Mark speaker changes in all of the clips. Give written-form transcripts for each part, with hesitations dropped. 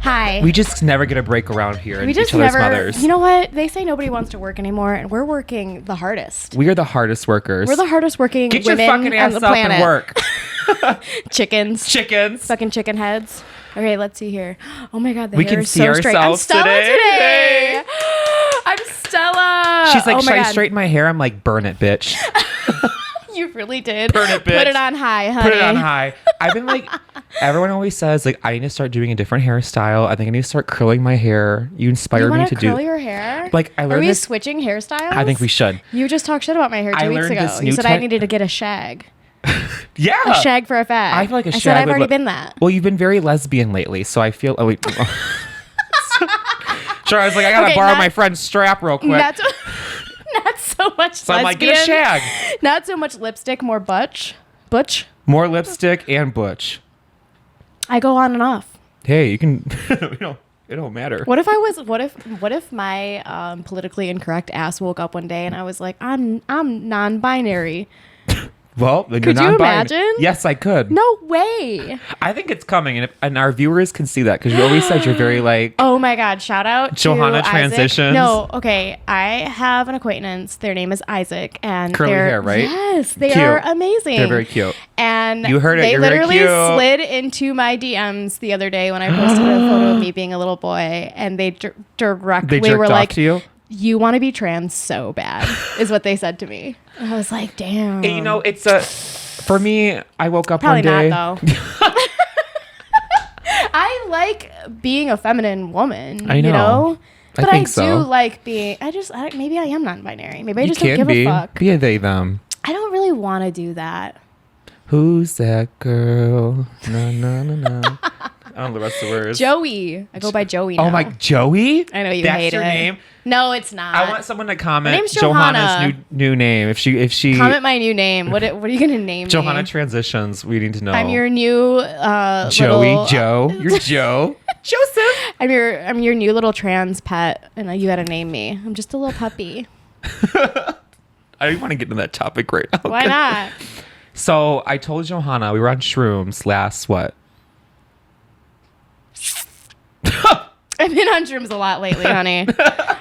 Speaker 1: Hi.
Speaker 2: We just never get a break around here and
Speaker 1: We just
Speaker 2: each other's
Speaker 1: never.
Speaker 2: mothers.
Speaker 1: You know what? They say nobody wants to work anymore, and we're working the hardest.
Speaker 2: We are the hardest workers.
Speaker 1: We're the hardest working
Speaker 2: Get your
Speaker 1: women
Speaker 2: fucking ass
Speaker 1: on the
Speaker 2: up
Speaker 1: planet.
Speaker 2: and work.
Speaker 1: Chickens.
Speaker 2: Chickens.
Speaker 1: Fucking chicken heads. Okay, let's see here. Oh my god, the
Speaker 2: We
Speaker 1: hair
Speaker 2: can
Speaker 1: is
Speaker 2: see
Speaker 1: so straight. I'm
Speaker 2: ourselves
Speaker 1: Stella
Speaker 2: today.
Speaker 1: I'm Stella.
Speaker 2: She's like,
Speaker 1: oh
Speaker 2: should I straighten my hair? I'm like, burn it, bitch.
Speaker 1: You really did.
Speaker 2: Burn it, bitch.
Speaker 1: Put it on high, honey.
Speaker 2: Put it on high. I've been like, everyone always says, like, I need to start doing a different hairstyle. I think I need to start curling my hair. You inspired me to do.
Speaker 1: Curl your hair?
Speaker 2: Like, I learned
Speaker 1: Are we
Speaker 2: this.
Speaker 1: switching hairstyles?
Speaker 2: I think we should.
Speaker 1: You just talked shit about my hair 2 weeks
Speaker 2: learned
Speaker 1: ago.
Speaker 2: this
Speaker 1: You
Speaker 2: new
Speaker 1: said I needed to get a shag.
Speaker 2: Yeah.
Speaker 1: A shag for a fag.
Speaker 2: I feel like a
Speaker 1: I
Speaker 2: shag.
Speaker 1: said I've
Speaker 2: would
Speaker 1: already
Speaker 2: look-
Speaker 1: been that.
Speaker 2: Well, you've been very lesbian lately, so I feel. Oh wait. Sure, I was like, I gotta borrow my friend's strap real quick.
Speaker 1: Not so much.
Speaker 2: So I'm like, get a shag.
Speaker 1: Not so much lipstick, more butch. Butch.
Speaker 2: More lipstick and butch.
Speaker 1: I go on and off.
Speaker 2: Hey, you can. It don't matter.
Speaker 1: What if I was? What if my politically incorrect ass woke up one day and I was like, I'm non-binary.
Speaker 2: Well, then
Speaker 1: Could
Speaker 2: you're
Speaker 1: you
Speaker 2: non-binary.
Speaker 1: imagine?
Speaker 2: Yes, I could.
Speaker 1: No way.
Speaker 2: I think it's coming, and our viewers can see that because you always said you're very like.
Speaker 1: Oh my God! Shout out
Speaker 2: Johanna
Speaker 1: to
Speaker 2: Transitions.
Speaker 1: Isaac. No, okay. I have an acquaintance. Their name is Isaac, and
Speaker 2: Curly
Speaker 1: they're
Speaker 2: hair, right?
Speaker 1: Yes, they
Speaker 2: Cute.
Speaker 1: are amazing.
Speaker 2: They're very cute.
Speaker 1: And
Speaker 2: You heard it.
Speaker 1: They
Speaker 2: You're very
Speaker 1: literally
Speaker 2: cute.
Speaker 1: slid into my DMs the other day when I posted a photo of me being a little boy, and they directly
Speaker 2: They jerked
Speaker 1: were
Speaker 2: off
Speaker 1: like,
Speaker 2: to you.
Speaker 1: "You want to be trans so bad," is what they said to me. And I was like, "Damn."
Speaker 2: And, you know, it's a. For me, I woke up
Speaker 1: Probably
Speaker 2: one day.
Speaker 1: not though. I like being a feminine woman.
Speaker 2: I know.
Speaker 1: You know? But I
Speaker 2: think
Speaker 1: do
Speaker 2: so.
Speaker 1: like being. Maybe I am non-binary. Maybe I
Speaker 2: You
Speaker 1: just don't
Speaker 2: can
Speaker 1: give
Speaker 2: be.
Speaker 1: a fuck.
Speaker 2: Be a they them.
Speaker 1: I don't really want to do that.
Speaker 2: Who's that girl? No, no, no, no. I don't know the rest of the words.
Speaker 1: Joey. I go by Joey now.
Speaker 2: Oh my, Joey?
Speaker 1: I know you
Speaker 2: That's
Speaker 1: hate
Speaker 2: your
Speaker 1: it.
Speaker 2: name?
Speaker 1: No, it's not.
Speaker 2: I want someone to comment
Speaker 1: Her name's
Speaker 2: Johanna's
Speaker 1: Johanna.
Speaker 2: new name. If she
Speaker 1: Comment my new name. What are you gonna name
Speaker 2: Johanna
Speaker 1: me?
Speaker 2: Transitions, we need to know.
Speaker 1: I'm your new
Speaker 2: Joey,
Speaker 1: little,
Speaker 2: Joe. You're Joe. Joseph.
Speaker 1: I'm your new little trans pet, and you gotta name me. I'm just a little puppy.
Speaker 2: I don't want to get into that topic right now.
Speaker 1: Why not?
Speaker 2: So I told Johanna we were on shrooms last what?
Speaker 1: I've been on shrooms a lot lately, honey.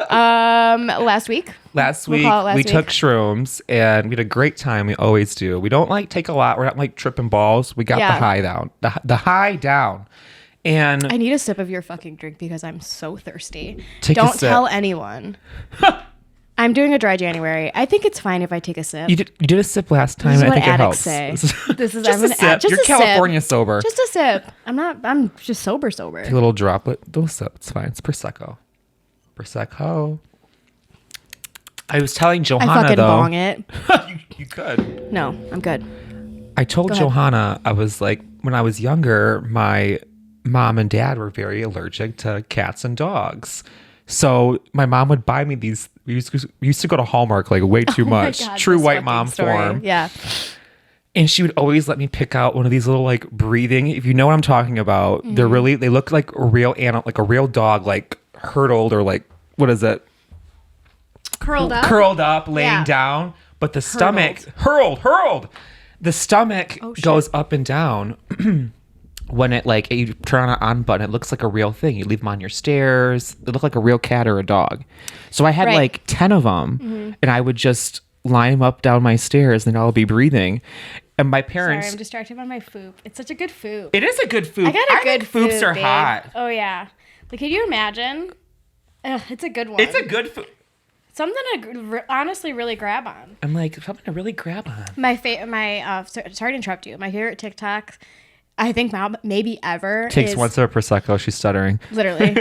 Speaker 1: Last week.
Speaker 2: Last
Speaker 1: We'll
Speaker 2: week
Speaker 1: call it last
Speaker 2: we
Speaker 1: week.
Speaker 2: took shrooms and we had a great time. We always do. We don't like take a lot. We're not like tripping balls. We got
Speaker 1: Yeah.
Speaker 2: the high down. The high down. And
Speaker 1: I need a sip of your fucking drink because I'm so thirsty.
Speaker 2: Take a
Speaker 1: Don't
Speaker 2: sip.
Speaker 1: tell anyone. I'm doing a dry January. I think it's fine if I take a sip.
Speaker 2: you did a sip last time.
Speaker 1: This is
Speaker 2: and I
Speaker 1: what
Speaker 2: think it
Speaker 1: addicts
Speaker 2: helps.
Speaker 1: say. This is
Speaker 2: just
Speaker 1: I'm
Speaker 2: a
Speaker 1: an
Speaker 2: sip.
Speaker 1: ad- just
Speaker 2: You're
Speaker 1: a sip.
Speaker 2: California sober.
Speaker 1: Just a sip. I'm just sober.
Speaker 2: Take a little droplet. Don't sip. It's fine. It's prosecco. Prosecco. I was telling Johanna
Speaker 1: I fucking
Speaker 2: though.
Speaker 1: bong it.
Speaker 2: You could.
Speaker 1: No, I'm good.
Speaker 2: I told
Speaker 1: Go ahead.
Speaker 2: Johanna, I was like, when I was younger, my mom and dad were very allergic to cats and dogs. So my mom would buy me these. We used to go to Hallmark like way too
Speaker 1: Oh my
Speaker 2: much.
Speaker 1: God,
Speaker 2: True
Speaker 1: this
Speaker 2: white
Speaker 1: fucking
Speaker 2: mom
Speaker 1: story.
Speaker 2: form.
Speaker 1: Yeah.
Speaker 2: And she would always let me pick out one of these little like breathing. If you know what I'm talking about,
Speaker 1: Mm-hmm.
Speaker 2: they look like a real animal, like a real dog, like hurdled or like, what is it?
Speaker 1: Curled up.
Speaker 2: Laying
Speaker 1: Yeah.
Speaker 2: down. But the stomach, hurled. The stomach
Speaker 1: Oh, shit.
Speaker 2: goes up and down. When it like you turn on an on button, it looks like a real thing. You leave them on your stairs. They look like a real cat or a dog. So I had
Speaker 1: Right.
Speaker 2: like 10 of them, and I would just line them up down my stairs, and I'll be breathing. And my parents,
Speaker 1: Sorry, I'm distracted by my foop. It's such a good foop.
Speaker 2: it is a good food.
Speaker 1: I got a good
Speaker 2: think foops
Speaker 1: foop,
Speaker 2: are
Speaker 1: babe.
Speaker 2: hot.
Speaker 1: Oh yeah. Like, can you imagine? Ugh, it's a good one.
Speaker 2: It's a good food.
Speaker 1: Something to honestly really grab on.
Speaker 2: I'm like something to really grab on.
Speaker 1: Sorry to interrupt you. My favorite TikTok, I think maybe ever,
Speaker 2: Takes
Speaker 1: is
Speaker 2: one sip of prosecco. She's stuttering.
Speaker 1: literally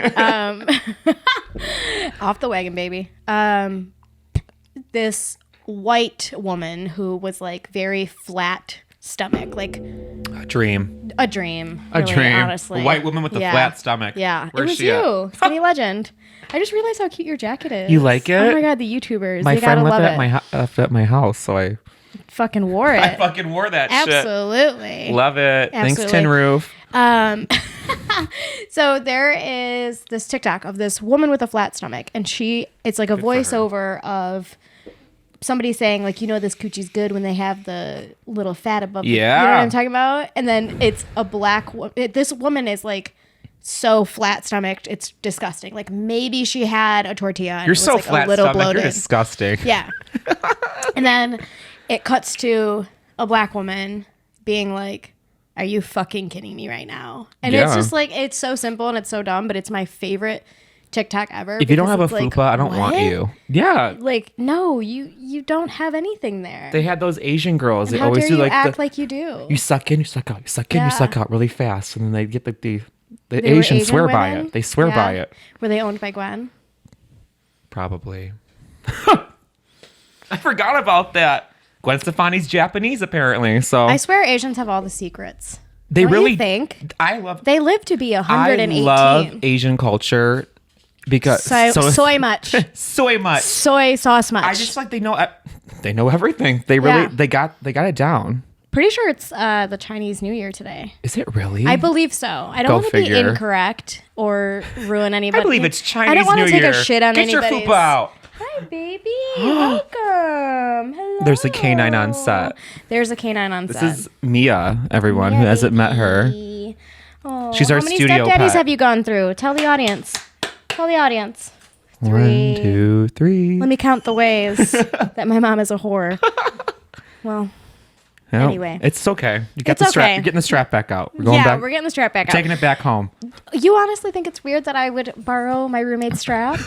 Speaker 1: off the wagon, baby. This white woman who was like very flat stomach, like
Speaker 2: A dream.
Speaker 1: a dream.
Speaker 2: A
Speaker 1: really,
Speaker 2: dream.
Speaker 1: honestly.
Speaker 2: A white woman with a flat stomach.
Speaker 1: Yeah,
Speaker 2: Where's
Speaker 1: it was
Speaker 2: she at?
Speaker 1: you, Skinny Legend. I just realized how cute your jacket is.
Speaker 2: You like it?
Speaker 1: Oh my god, the YouTubers.
Speaker 2: My
Speaker 1: they
Speaker 2: friend
Speaker 1: gotta
Speaker 2: left
Speaker 1: love
Speaker 2: it
Speaker 1: it.
Speaker 2: at my house, so I
Speaker 1: Fucking wore it.
Speaker 2: fucking wore that shit.
Speaker 1: Absolutely.
Speaker 2: Love it. Thanks,
Speaker 1: Absolutely.
Speaker 2: Tin Roof.
Speaker 1: So there is this TikTok of this woman with a flat stomach, and it's like a
Speaker 2: for her.
Speaker 1: voiceover of somebody saying like, you know, this coochie's good when they have the little fat above. You know
Speaker 2: Yeah.
Speaker 1: what I'm talking about? And then it's a black. This woman is like so flat stomached, it's disgusting. Like maybe she had a tortilla and
Speaker 2: You're
Speaker 1: it was
Speaker 2: so
Speaker 1: like
Speaker 2: flat
Speaker 1: a little
Speaker 2: stomach.
Speaker 1: bloated.
Speaker 2: You're disgusting.
Speaker 1: Yeah. And then it cuts to a black woman being like, are you fucking kidding me right now? And it's just like, it's so simple and it's so dumb, but it's my favorite TikTok ever.
Speaker 2: If you don't have a
Speaker 1: it's like,
Speaker 2: fupa, I don't want
Speaker 1: what?
Speaker 2: you. Yeah.
Speaker 1: Like, no, you don't have anything there.
Speaker 2: They had those Asian girls.
Speaker 1: And
Speaker 2: They
Speaker 1: how
Speaker 2: always
Speaker 1: dare
Speaker 2: do
Speaker 1: you
Speaker 2: like
Speaker 1: act
Speaker 2: the,
Speaker 1: like you do?
Speaker 2: you suck in, you suck out, you suck in,
Speaker 1: Yeah.
Speaker 2: you suck out really fast. And then they get like the
Speaker 1: They were
Speaker 2: Asians swear by
Speaker 1: women?
Speaker 2: it. They swear
Speaker 1: Yeah.
Speaker 2: by it.
Speaker 1: Were they owned by Gwen?
Speaker 2: Probably. I forgot about that. Gwen Stefani's Japanese, apparently. So
Speaker 1: I swear Asians have all the secrets.
Speaker 2: they
Speaker 1: Don't
Speaker 2: really
Speaker 1: you think
Speaker 2: I love.
Speaker 1: they live to be 118.
Speaker 2: I love Asian culture because
Speaker 1: soy much.
Speaker 2: soy much.
Speaker 1: Soy sauce much.
Speaker 2: I just like they know everything. They really
Speaker 1: Yeah.
Speaker 2: they got it down.
Speaker 1: Pretty sure it's the Chinese New Year today.
Speaker 2: Is it really?
Speaker 1: I believe so. I
Speaker 2: Go
Speaker 1: don't want to be
Speaker 2: figure.
Speaker 1: incorrect or ruin anybody.
Speaker 2: I believe it's Chinese
Speaker 1: I don't want
Speaker 2: New
Speaker 1: to take
Speaker 2: Year.
Speaker 1: a shit on
Speaker 2: Get your
Speaker 1: anybody's.
Speaker 2: fupa out.
Speaker 1: Hi, baby. Welcome. Hello.
Speaker 2: There's a canine on set.
Speaker 1: There's a canine on
Speaker 2: This
Speaker 1: set.
Speaker 2: is Mia, everyone who hasn't met her.
Speaker 1: Oh,
Speaker 2: She's our
Speaker 1: how many
Speaker 2: studio
Speaker 1: stepdaddies
Speaker 2: pet.
Speaker 1: have you gone through? Tell the audience. Tell the audience.
Speaker 2: 1, 2, 3.
Speaker 1: Let me count the ways that my mom is a whore. Well,
Speaker 2: No,
Speaker 1: anyway.
Speaker 2: it's okay. You got
Speaker 1: It's
Speaker 2: the strap.
Speaker 1: okay.
Speaker 2: You're getting the strap back out. We're going
Speaker 1: yeah,
Speaker 2: back.
Speaker 1: we're getting the strap back out.
Speaker 2: Taking it back home.
Speaker 1: You honestly think it's weird that I would borrow my roommate's strap?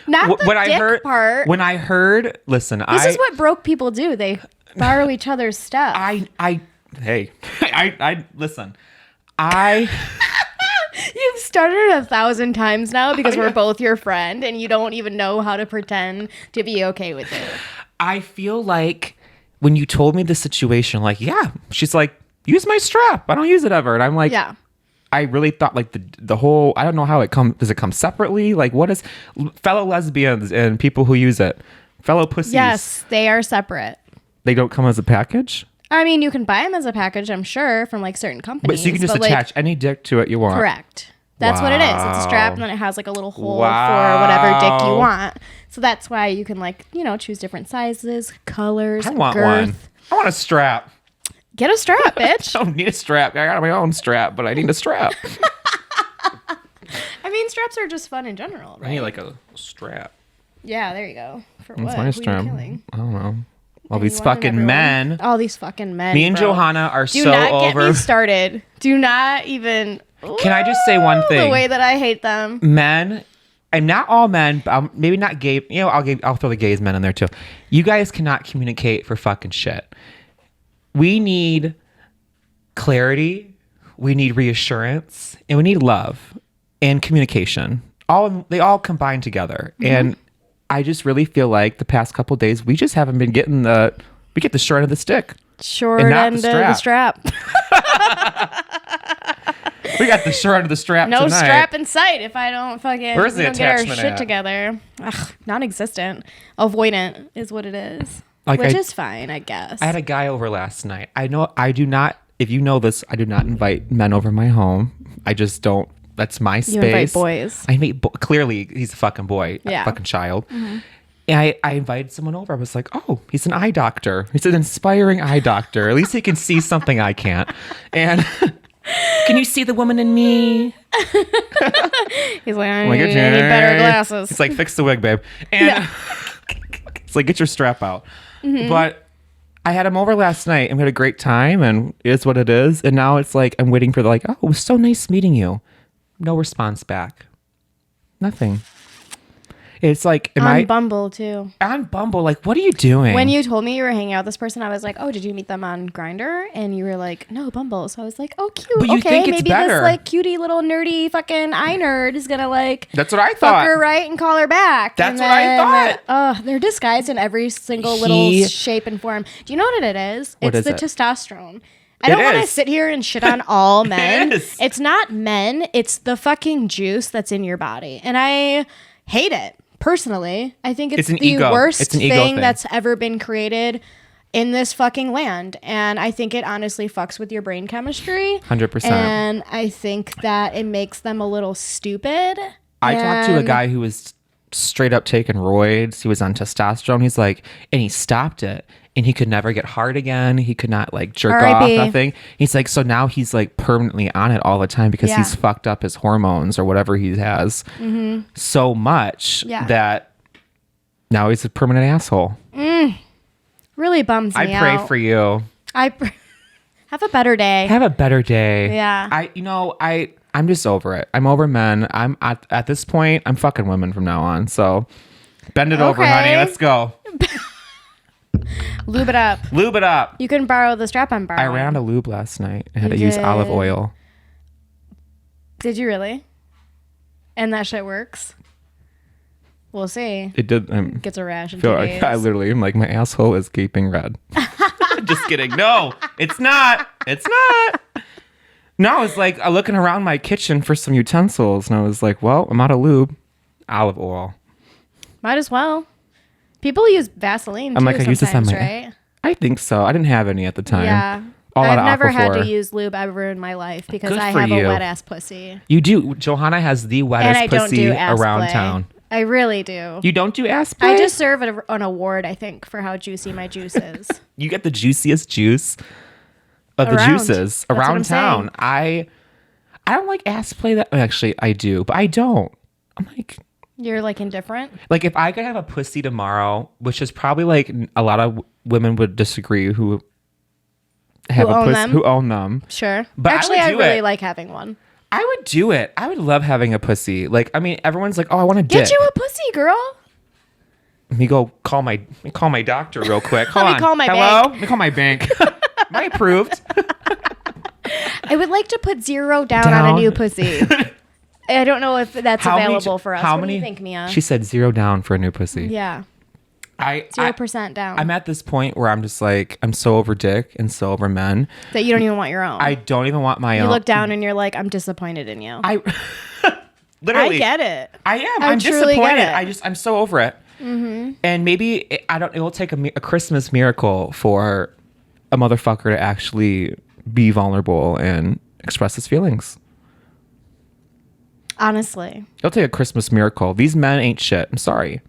Speaker 1: Not the
Speaker 2: When
Speaker 1: dick
Speaker 2: I heard,
Speaker 1: part.
Speaker 2: when I heard, listen,
Speaker 1: This is what broke people do. They borrow each other's stuff.
Speaker 2: hey, I listen. I
Speaker 1: You've started 1,000 times now because we're both your friend and you don't even know how to pretend to be okay with it.
Speaker 2: I feel like when you told me the situation, like, yeah, she's like, use my strap. I don't use it ever, and I'm like,
Speaker 1: Yeah.
Speaker 2: I really thought like the whole. I don't know how it comes. Does it come separately? Like, what is fellow lesbians and people who use it, fellow pussies?
Speaker 1: Yes, they are separate.
Speaker 2: They don't come as a package.
Speaker 1: I mean, you can buy them as a package, I'm sure, from like certain companies.
Speaker 2: But so you can just
Speaker 1: like,
Speaker 2: attach any dick to it you want.
Speaker 1: Correct. That's what it is. It's a strap, and then it has like a little hole for whatever dick you
Speaker 2: Wow.
Speaker 1: want. So that's why you can like, choose different sizes, colors,
Speaker 2: I want
Speaker 1: girth.
Speaker 2: one. I want a strap.
Speaker 1: Get a strap, bitch.
Speaker 2: I don't need a strap. I got my own strap, but I need a strap.
Speaker 1: I mean, straps are just fun in general, right?
Speaker 2: I need like a strap.
Speaker 1: Yeah, there you go. For
Speaker 2: That's
Speaker 1: what?
Speaker 2: my
Speaker 1: Who
Speaker 2: strap.
Speaker 1: you killing?
Speaker 2: I don't know. All
Speaker 1: And
Speaker 2: these
Speaker 1: you want
Speaker 2: fucking
Speaker 1: everyone?
Speaker 2: men.
Speaker 1: All these fucking men.
Speaker 2: Me and
Speaker 1: bro.
Speaker 2: Johanna are
Speaker 1: Do
Speaker 2: so
Speaker 1: not get
Speaker 2: over.
Speaker 1: me started. Do not even.
Speaker 2: Can I just say one
Speaker 1: The
Speaker 2: thing?
Speaker 1: way that I hate them.
Speaker 2: Men, and not all men, but maybe not gay. I'll throw the gays men in there too. You guys cannot communicate for fucking shit. We need clarity. We need reassurance, and we need love and communication. They all combine together, and I just really feel like the past couple days we just haven't been getting we get the short end of the stick.
Speaker 1: Short
Speaker 2: And not
Speaker 1: end
Speaker 2: the
Speaker 1: of the strap.
Speaker 2: We got the short end of the strap
Speaker 1: No
Speaker 2: tonight.
Speaker 1: strap in sight if I don't fucking
Speaker 2: Where's the
Speaker 1: we don't get our
Speaker 2: attachment
Speaker 1: shit
Speaker 2: at?
Speaker 1: together. Ugh, non-existent. Avoidant is what it is.
Speaker 2: Like
Speaker 1: Which
Speaker 2: I-
Speaker 1: is fine, I guess.
Speaker 2: I had a guy over last night. I do not, if you know this, I do not invite men over my home. I just don't. That's my space.
Speaker 1: You invite boys.
Speaker 2: I meet, clearly he's a fucking boy,
Speaker 1: Yeah.
Speaker 2: a fucking child. And I invited someone over. I was like, oh, he's an eye doctor. He's an inspiring eye doctor. At least he can see something I can't. And can you see the woman in me?
Speaker 1: He's like, I
Speaker 2: Like,
Speaker 1: need better glasses.
Speaker 2: It's like, fix the wig, babe. And it's like, get your strap out. But I had him over last night and we had a great time, and it is what it is. And now it's like, I'm waiting for oh, it was so nice meeting you. No response back. Nothing. It's like,
Speaker 1: on Bumble too.
Speaker 2: on Bumble? Like, what are you doing?
Speaker 1: When you told me you were hanging out with this person, I was like, oh, did you meet them on Grindr? And you were like, no, Bumble. So I was like, oh, cute.
Speaker 2: But you
Speaker 1: okay,
Speaker 2: think it's
Speaker 1: maybe
Speaker 2: better.
Speaker 1: this like cutie little nerdy fucking eye nerd is gonna like
Speaker 2: That's what I
Speaker 1: fuck
Speaker 2: thought.
Speaker 1: her right and call her back.
Speaker 2: That's
Speaker 1: And
Speaker 2: what I
Speaker 1: then,
Speaker 2: thought.
Speaker 1: They're disguised in every single little shape and form. Do you know what it is?
Speaker 2: What
Speaker 1: It's
Speaker 2: is
Speaker 1: the
Speaker 2: it?
Speaker 1: testosterone. I don't want to
Speaker 2: is.
Speaker 1: sit here and shit on all men.
Speaker 2: is.
Speaker 1: It's not men. It's the fucking juice that's in your body. And I hate it. Personally, I think it's
Speaker 2: an
Speaker 1: the
Speaker 2: ego.
Speaker 1: worst
Speaker 2: It's an ego
Speaker 1: thing
Speaker 2: thing.
Speaker 1: that's ever been created in this fucking land. And I think it honestly fucks with your brain chemistry.
Speaker 2: 100%.
Speaker 1: And I think that it makes them a little stupid.
Speaker 2: I talked to a
Speaker 1: And-
Speaker 2: guy who was straight up taking roids. He was on testosterone. He's like, and he stopped it. And he could never get hard again. He could not like jerk off, nothing. He's like, so now he's like permanently on it all the time because he's fucked up his hormones or whatever he has so much that now he's a permanent asshole.
Speaker 1: Really bums me out.
Speaker 2: I pray for you.
Speaker 1: Have a better day.
Speaker 2: Have a better day.
Speaker 1: Yeah.
Speaker 2: I'm just over it. I'm over men. I'm at this point, I'm fucking women from now on. So bend it over, honey. Let's go.
Speaker 1: Lube it up.
Speaker 2: Lube it up.
Speaker 1: You can borrow the strap I'm borrowing.
Speaker 2: I ran out of lube last night. I had to use olive oil.
Speaker 1: Did you really? And that shit works? We'll see.
Speaker 2: It did.
Speaker 1: Gets a rash in 2 days.
Speaker 2: I literally am like, my asshole is gaping red. Just kidding. No, it's not. It's not. No, I was like looking around my kitchen for some utensils. And I was like, well, I'm out of lube. Olive oil.
Speaker 1: Might as well. People use Vaseline too
Speaker 2: I use this on my,
Speaker 1: right?
Speaker 2: I think so. I didn't have any at the time.
Speaker 1: Yeah. I've never had to use lube ever in my life because I have a wet ass pussy.
Speaker 2: You do. Johanna has the wettest pussy around town.
Speaker 1: I really do.
Speaker 2: You don't do ass play?
Speaker 1: I deserve an award, I think, for how juicy my juice is.
Speaker 2: You get the juiciest juice of the juices around town. I don't like ass play that. Actually, I do, but I don't. I'm like...
Speaker 1: You're like indifferent?
Speaker 2: Like if I could have a pussy tomorrow, which is probably like a lot of women would disagree who own them.
Speaker 1: Sure. But actually, I really like having one.
Speaker 2: I would do it. I would love having a pussy. Like, I mean, everyone's like, oh, I want a dick.
Speaker 1: Get you a pussy, girl.
Speaker 2: Let me go call my doctor real quick. Hold on.
Speaker 1: Call my
Speaker 2: Hello?
Speaker 1: bank.
Speaker 2: Let me call my bank. Am I approved?
Speaker 1: I would like to put $0 down on a new pussy. I don't know if that's available for us. What do you think, Mia?
Speaker 2: She said $0 down for a new pussy.
Speaker 1: Yeah. 0% down.
Speaker 2: I'm at this point where I'm just like, I'm so over dick and so over men. That
Speaker 1: you don't even want your own.
Speaker 2: I don't even want my own.
Speaker 1: You look down and you're like, I'm disappointed in you.
Speaker 2: Literally.
Speaker 1: I get it.
Speaker 2: I am. I'm disappointed. I'm so over it. Mm-hmm. And maybe it will take a Christmas miracle for a motherfucker to actually be vulnerable and express his feelings.
Speaker 1: Honestly.
Speaker 2: It'll take a Christmas miracle. These men ain't shit. I'm sorry.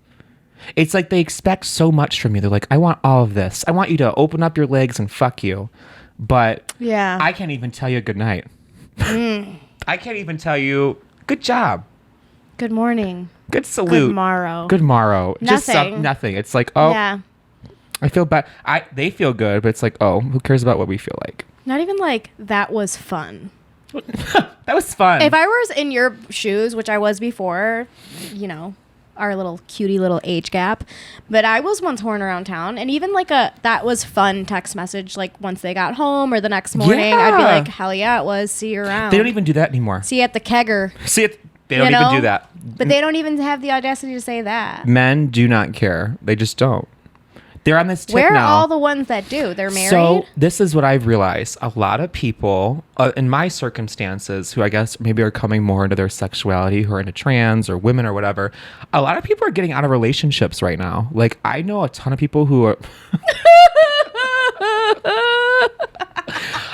Speaker 2: It's like they expect so much from you. They're like, I want all of this. I want you to open up your legs and fuck you. But I can't even tell you good night. I can't even tell you good job.
Speaker 1: Good morning.
Speaker 2: Good salute.
Speaker 1: Good morrow.
Speaker 2: Good morrow.
Speaker 1: Nothing.
Speaker 2: Just nothing. It's like, oh, I feel bad. They feel good, but it's like, oh, who cares about what we feel like?
Speaker 1: Not even like that was fun.
Speaker 2: That was fun.
Speaker 1: If I was in your shoes, which I was before, our little cutie little age gap, but I was once horn around town, and even like that was fun text message, like once they got home or the next morning, I'd be like, hell yeah, it was. See you around.
Speaker 2: They don't even do that anymore.
Speaker 1: See you at the kegger.
Speaker 2: They don't even do that.
Speaker 1: But they don't even have the audacity to say that.
Speaker 2: Men do not care. They just don't. They're on this tip now.
Speaker 1: Where are all the ones that do? They're married?
Speaker 2: So this is what I've realized. A lot of people, in my circumstances, who I guess maybe are coming more into their sexuality, who are into trans or women or whatever, a lot of people are getting out of relationships right now. Like, I know a ton of people who are...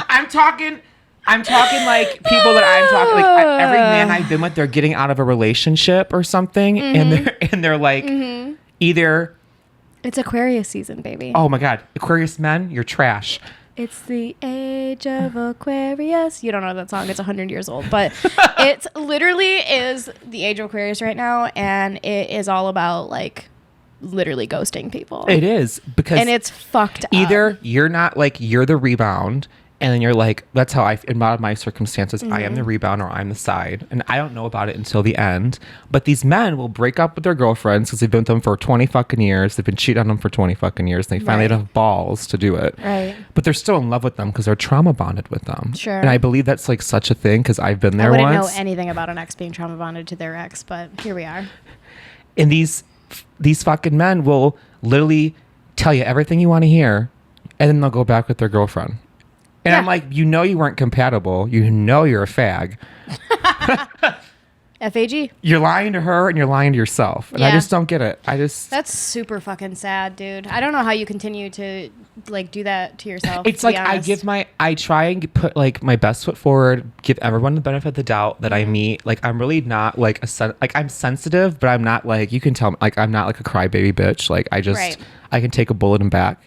Speaker 2: I'm talking like people that I'm talking like every man I've been with, they're getting out of a relationship or something, and they're like either...
Speaker 1: It's Aquarius season, baby.
Speaker 2: Oh my God. Aquarius men, you're trash.
Speaker 1: It's the age of Aquarius. You don't know that song. It's 100 years old. But it literally is the age of Aquarius right now. And it is all about like literally ghosting people.
Speaker 2: It is. And
Speaker 1: it's fucked up.
Speaker 2: Either you're not like, you're the rebound. And then you're like, that's how in a lot of my circumstances, I am the rebound or I'm the side. And I don't know about it until the end. But these men will break up with their girlfriends because they've been with them for 20 fucking years. They've been cheating on them for 20 fucking years. And they finally have balls to do it.
Speaker 1: Right.
Speaker 2: But they're still in love with them because they're trauma bonded with them.
Speaker 1: Sure.
Speaker 2: And I believe that's like such a thing because I've been there once.
Speaker 1: I wouldn't know anything about an ex being trauma bonded to their ex, but here we are.
Speaker 2: And these fucking men will literally tell you everything you want to hear. And then they'll go back with their girlfriend. And I'm like, you weren't compatible. You know you're a fag.
Speaker 1: FAG.
Speaker 2: You're lying to her and you're lying to yourself. And I just don't get it.
Speaker 1: That's super fucking sad, dude. I don't know how you continue to like do that to yourself.
Speaker 2: It's like I try and put like my best foot forward, give everyone the benefit of the doubt that I meet. Like I'm really not like I'm sensitive, but I'm not like, you can tell me, like I'm not like a crybaby bitch. Like I just I can take a bullet and back.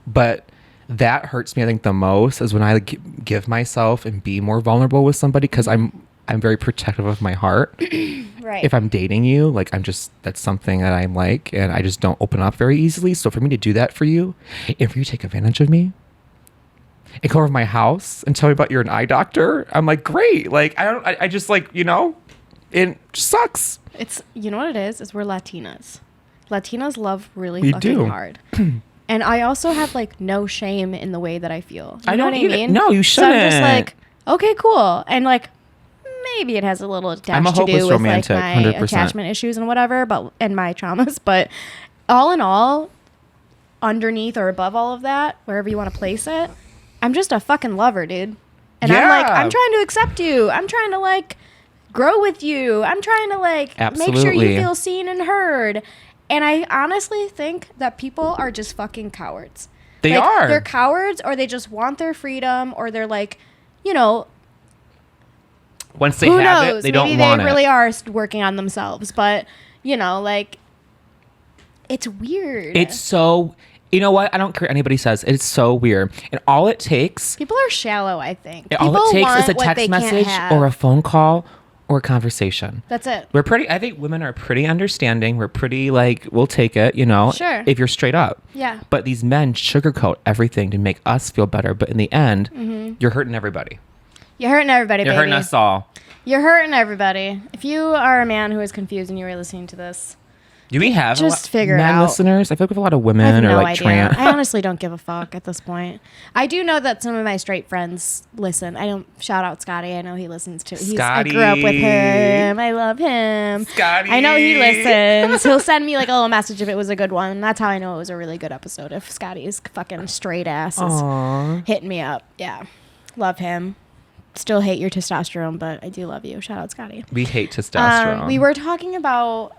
Speaker 2: But that hurts me, I think, the most is when I give myself and be more vulnerable with somebody, because I'm very protective of my heart.
Speaker 1: Right.
Speaker 2: If I'm dating you, like that's something that I'm like, and I just don't open up very easily. So for me to do that for you, if you take advantage of me and come over to my house and tell me about you're an eye doctor, I'm like, great. Like I just like, you know, it just sucks.
Speaker 1: It's, you know what it is we're Latinas. Latinas love really fucking hard. And I also have like no shame in the way that I feel. You know what I mean?
Speaker 2: No, you shouldn't.
Speaker 1: So I'm just like, okay, cool. And like, maybe it has a little dash to do with romantic, like my 100%. Attachment issues and whatever, and my traumas. But all in all, underneath or above all of that, wherever you want to place it, I'm just a fucking lover, dude. And I'm trying to accept you. I'm trying to like grow with you. I'm trying to like make sure you feel seen and heard. And I honestly think that people are just fucking cowards.
Speaker 2: They are.
Speaker 1: They're cowards, or they just want their freedom, or they're like, you know,
Speaker 2: once they have it, they don't want it.
Speaker 1: Maybe they really are working on themselves, but you know, like, it's weird.
Speaker 2: It's so, you know what? I don't care what anybody says. It's so weird. And all it takes...
Speaker 1: People are shallow, I think.
Speaker 2: All it takes is a text message or a phone call or a conversation.
Speaker 1: That's it.
Speaker 2: I think women are pretty understanding. We're pretty like, we'll take it, you know,
Speaker 1: sure,
Speaker 2: if you're straight up.
Speaker 1: Yeah.
Speaker 2: But these men sugarcoat everything to make us feel better. But in the end, you're hurting everybody.
Speaker 1: You're hurting everybody,
Speaker 2: You're hurting us all.
Speaker 1: You're hurting everybody. If you are a man who is confused and you are listening to this,
Speaker 2: do we have
Speaker 1: just figure it
Speaker 2: out? Listeners? I feel like we have a lot of women or like trans.
Speaker 1: I honestly don't give a fuck at this point. I do know that some of my straight friends listen. I don't shout out Scotty. I know he listens to. I grew up with him. I love him.
Speaker 2: Scotty.
Speaker 1: I know he listens. He'll send me like a little message if it was a good one. That's how I know it was a really good episode. If Scotty's fucking straight ass is hitting me up. Yeah. Love him. Still hate your testosterone, but I do love you. Shout out, Scotty.
Speaker 2: We hate testosterone.
Speaker 1: We were talking about,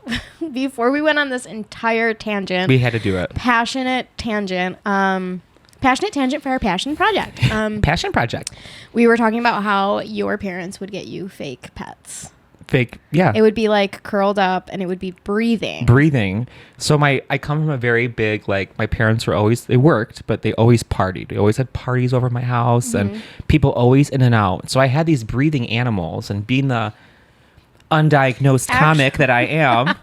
Speaker 1: before we went on this entire tangent.
Speaker 2: We had to do it.
Speaker 1: Passionate tangent for our passion project.
Speaker 2: Passion project.
Speaker 1: We were talking about how your parents would get you fake pets.
Speaker 2: Fake, yeah.
Speaker 1: It would be like curled up and it would be breathing. So I come from a very big, like, my parents were always, they worked, but they always partied. They always had parties over my house and people always in and out. So I had these breathing animals, and being the undiagnosed comic that I am,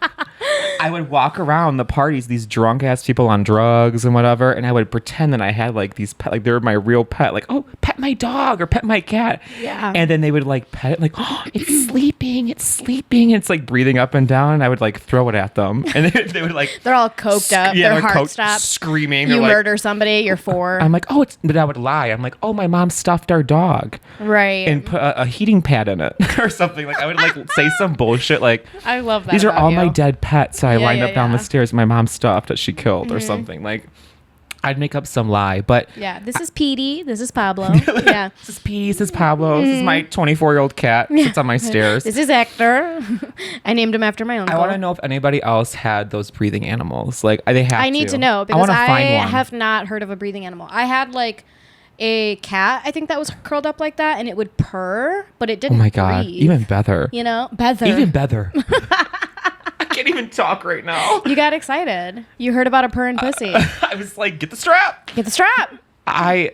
Speaker 1: I would walk around the parties, these drunk ass people on drugs and whatever, and I would pretend that I had like these pet, like they were my real pet, like, oh, pet my dog or pet my cat. Yeah.
Speaker 2: And then they would like pet it, like, oh, it's sleeping. And it's like breathing up and down, and I would like throw it at them, and they would like,
Speaker 1: they're all coked up.
Speaker 2: Yeah,
Speaker 1: their heart stops.
Speaker 2: Screaming.
Speaker 1: You murder somebody, you're 4.
Speaker 2: I'm like, oh, but I would lie. I'm like, oh, my mom stuffed our dog.
Speaker 1: Right.
Speaker 2: And put a heating pad in it or something. Like I would like say some bullshit like,
Speaker 1: I love that.
Speaker 2: These are all my dead pets. So I lined up down the stairs. My mom stuffed that she killed or something. Like I'd make up some lie, but
Speaker 1: yeah, this is Petey. This is Pablo. Yeah,
Speaker 2: this is Petey. This is Pablo. This is my 24-year-old cat. Sits on my stairs.
Speaker 1: This is Hector. I named him after my uncle.
Speaker 2: I want to know if anybody else had those breathing animals. Like they have.
Speaker 1: I need to know because I have not heard of a breathing animal. I had like a cat, I think, that was curled up like that, and it would purr, but it didn't.
Speaker 2: Oh my god!
Speaker 1: breathe.
Speaker 2: Even better.
Speaker 1: You know, better.
Speaker 2: Even better. I can't even talk right now.
Speaker 1: You got excited. You heard about a purring pussy.
Speaker 2: I was like, get the strap.
Speaker 1: Get the strap.
Speaker 2: I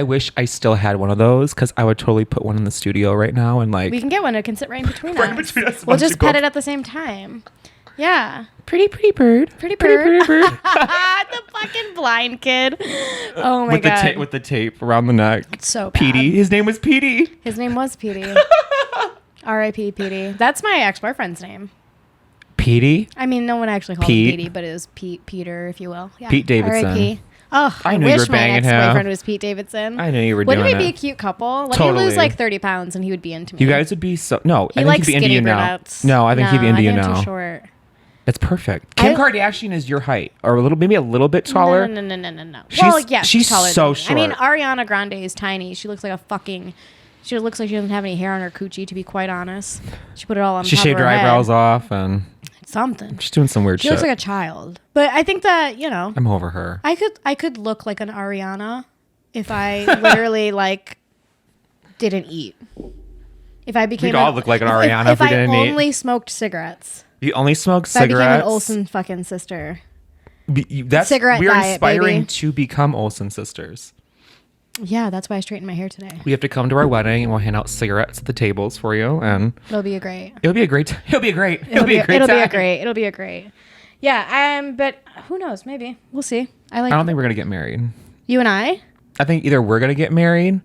Speaker 2: wish I still had one of those, because I would totally put one in the studio right now and like.
Speaker 1: We can get one. It can sit right in between
Speaker 2: right us. Between us.
Speaker 1: We'll just pet it at the same time. Yeah.
Speaker 2: Pretty bird.
Speaker 1: Pretty bird. The fucking blind kid. Oh my god.
Speaker 2: With the tape around the neck.
Speaker 1: It's so bad.
Speaker 2: Petey. His name was Petey.
Speaker 1: R.I.P. Petey. That's my ex-boyfriend's name.
Speaker 2: Petey?
Speaker 1: I mean, no one actually called him Petey, but it was Peter, if you will. Yeah.
Speaker 2: Pete Davidson.
Speaker 1: R.I.P. Oh,
Speaker 2: I knew you were banging him.
Speaker 1: My ex-boyfriend was Pete Davidson.
Speaker 2: I knew you were doing it.
Speaker 1: Wouldn't we be a cute couple? Let me lose like 30 pounds and he would be into me.
Speaker 2: You guys would be so... No,
Speaker 1: I think he'd be into you now.
Speaker 2: No, I think he'd be into you now.
Speaker 1: Too short.
Speaker 2: It's perfect. Kim Kardashian is your height, or maybe a little bit taller.
Speaker 1: No. She's taller.
Speaker 2: She's so short.
Speaker 1: I mean, Ariana Grande is tiny. She looks like a fucking She looks like she doesn't have any hair on her coochie, to be quite honest. She put it all on
Speaker 2: She
Speaker 1: top
Speaker 2: shaved
Speaker 1: of
Speaker 2: her
Speaker 1: her
Speaker 2: eyebrows
Speaker 1: head.
Speaker 2: off and
Speaker 1: Something.
Speaker 2: she's doing some weird
Speaker 1: She
Speaker 2: shit.
Speaker 1: looks like a child. But I think that, you know,
Speaker 2: I'm over her.
Speaker 1: I could look like an Ariana if I literally like didn't eat. If I became
Speaker 2: We'd all look like an Ariana if we didn't
Speaker 1: I
Speaker 2: eat.
Speaker 1: only smoked cigarettes.
Speaker 2: You only smoke
Speaker 1: If I became an
Speaker 2: cigarettes.
Speaker 1: Olsen fucking sister.
Speaker 2: That's
Speaker 1: Cigarette
Speaker 2: we're
Speaker 1: diet,
Speaker 2: inspiring
Speaker 1: baby.
Speaker 2: to become Olsen sisters.
Speaker 1: Yeah, that's why I straightened my hair today.
Speaker 2: We have to come to our wedding and we'll hand out cigarettes at the tables for you, and
Speaker 1: It'll be a great.
Speaker 2: it'll be a great. It'll be a great.
Speaker 1: It'll be a
Speaker 2: time.
Speaker 1: great. It'll be a great. Yeah, but who knows? Maybe we'll see.
Speaker 2: I don't think we're gonna get married.
Speaker 1: You and I.
Speaker 2: I think either we're gonna get married,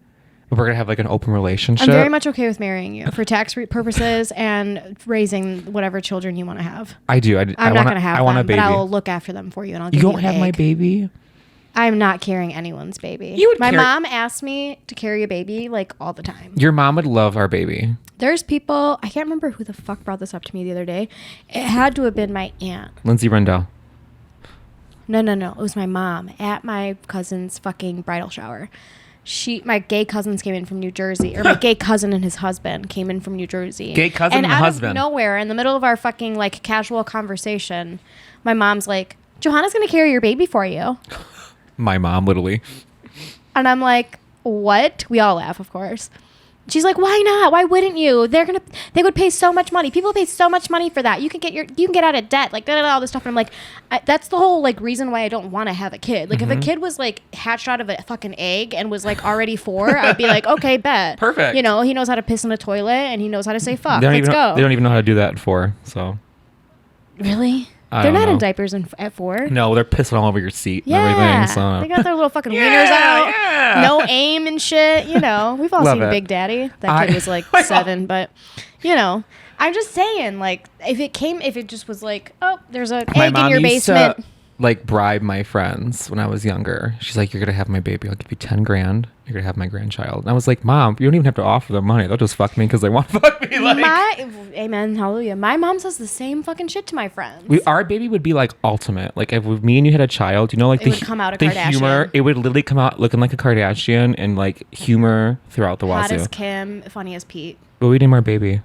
Speaker 2: or we're gonna have like an open relationship.
Speaker 1: I'm very much okay with marrying you for tax purposes and raising whatever children you want to have.
Speaker 2: I do.
Speaker 1: I'm not going to have
Speaker 2: I want
Speaker 1: them,
Speaker 2: a baby.
Speaker 1: but I will look after them for you, and I'll
Speaker 2: You
Speaker 1: give you
Speaker 2: don't
Speaker 1: an
Speaker 2: have my
Speaker 1: egg.
Speaker 2: baby.
Speaker 1: I'm not carrying anyone's baby.
Speaker 2: You would
Speaker 1: my
Speaker 2: carry-
Speaker 1: mom asked me to carry a baby like all the time.
Speaker 2: Your mom would love our baby.
Speaker 1: There's people, I can't remember who the fuck brought this up to me the other day. It had to have been my aunt.
Speaker 2: Lindsay Rendell.
Speaker 1: No. It was my mom at my cousin's fucking bridal shower. My gay cousins came in from New Jersey, or my gay cousin and his husband came in from New Jersey.
Speaker 2: Gay cousin and
Speaker 1: out
Speaker 2: husband.
Speaker 1: Of nowhere, in the middle of our fucking like casual conversation, my mom's like, "Johanna's gonna carry your baby for you,"
Speaker 2: My mom, literally.
Speaker 1: and I'm like, "What?" We all laugh, of course. She's like, "Why not? Why wouldn't you? They would pay so much money. People pay so much money for that. You can get out of debt, like all this stuff." And I'm like, that's the whole like reason why I don't want to have a kid. Like if a kid was like hatched out of a fucking egg and was like already 4, I'd be like, okay, bet.
Speaker 2: Perfect.
Speaker 1: You know, he knows how to piss in a toilet and he knows how to say fuck.
Speaker 2: They don't
Speaker 1: Let's
Speaker 2: even
Speaker 1: go.
Speaker 2: They don't even know how to do that for. So.
Speaker 1: Really?
Speaker 2: I
Speaker 1: They're
Speaker 2: don't
Speaker 1: not in
Speaker 2: know.
Speaker 1: diapers at 4.
Speaker 2: No, they're pissing all over your seat
Speaker 1: Yeah,
Speaker 2: and everything. So.
Speaker 1: they got their little fucking
Speaker 2: Yeah,
Speaker 1: wieners out.
Speaker 2: yeah.
Speaker 1: No aim and shit. You know, we've all
Speaker 2: Love
Speaker 1: seen
Speaker 2: it.
Speaker 1: Big Daddy. That kid was like 7, but you know, I'm just saying, like, if it just was like, oh, there's an
Speaker 2: My
Speaker 1: egg
Speaker 2: mom
Speaker 1: in your
Speaker 2: used
Speaker 1: basement.
Speaker 2: to like bribe my friends when I was younger. She's like, "You're gonna have my baby. I'll give you 10 grand. You're gonna have my grandchild." And I was like, "Mom, you don't even have to offer them money. They'll just fuck me because they want to fuck me." Like,
Speaker 1: Amen, hallelujah. My mom says the same fucking shit to my friends.
Speaker 2: our baby would be like ultimate. Like if me and you had a child, you know, like
Speaker 1: It would come out a
Speaker 2: the
Speaker 1: Kardashian.
Speaker 2: humor. It would literally come out looking like a Kardashian and like humor throughout the
Speaker 1: Hot
Speaker 2: wazoo.
Speaker 1: as Kim, funny as Pete.
Speaker 2: What would we name our baby?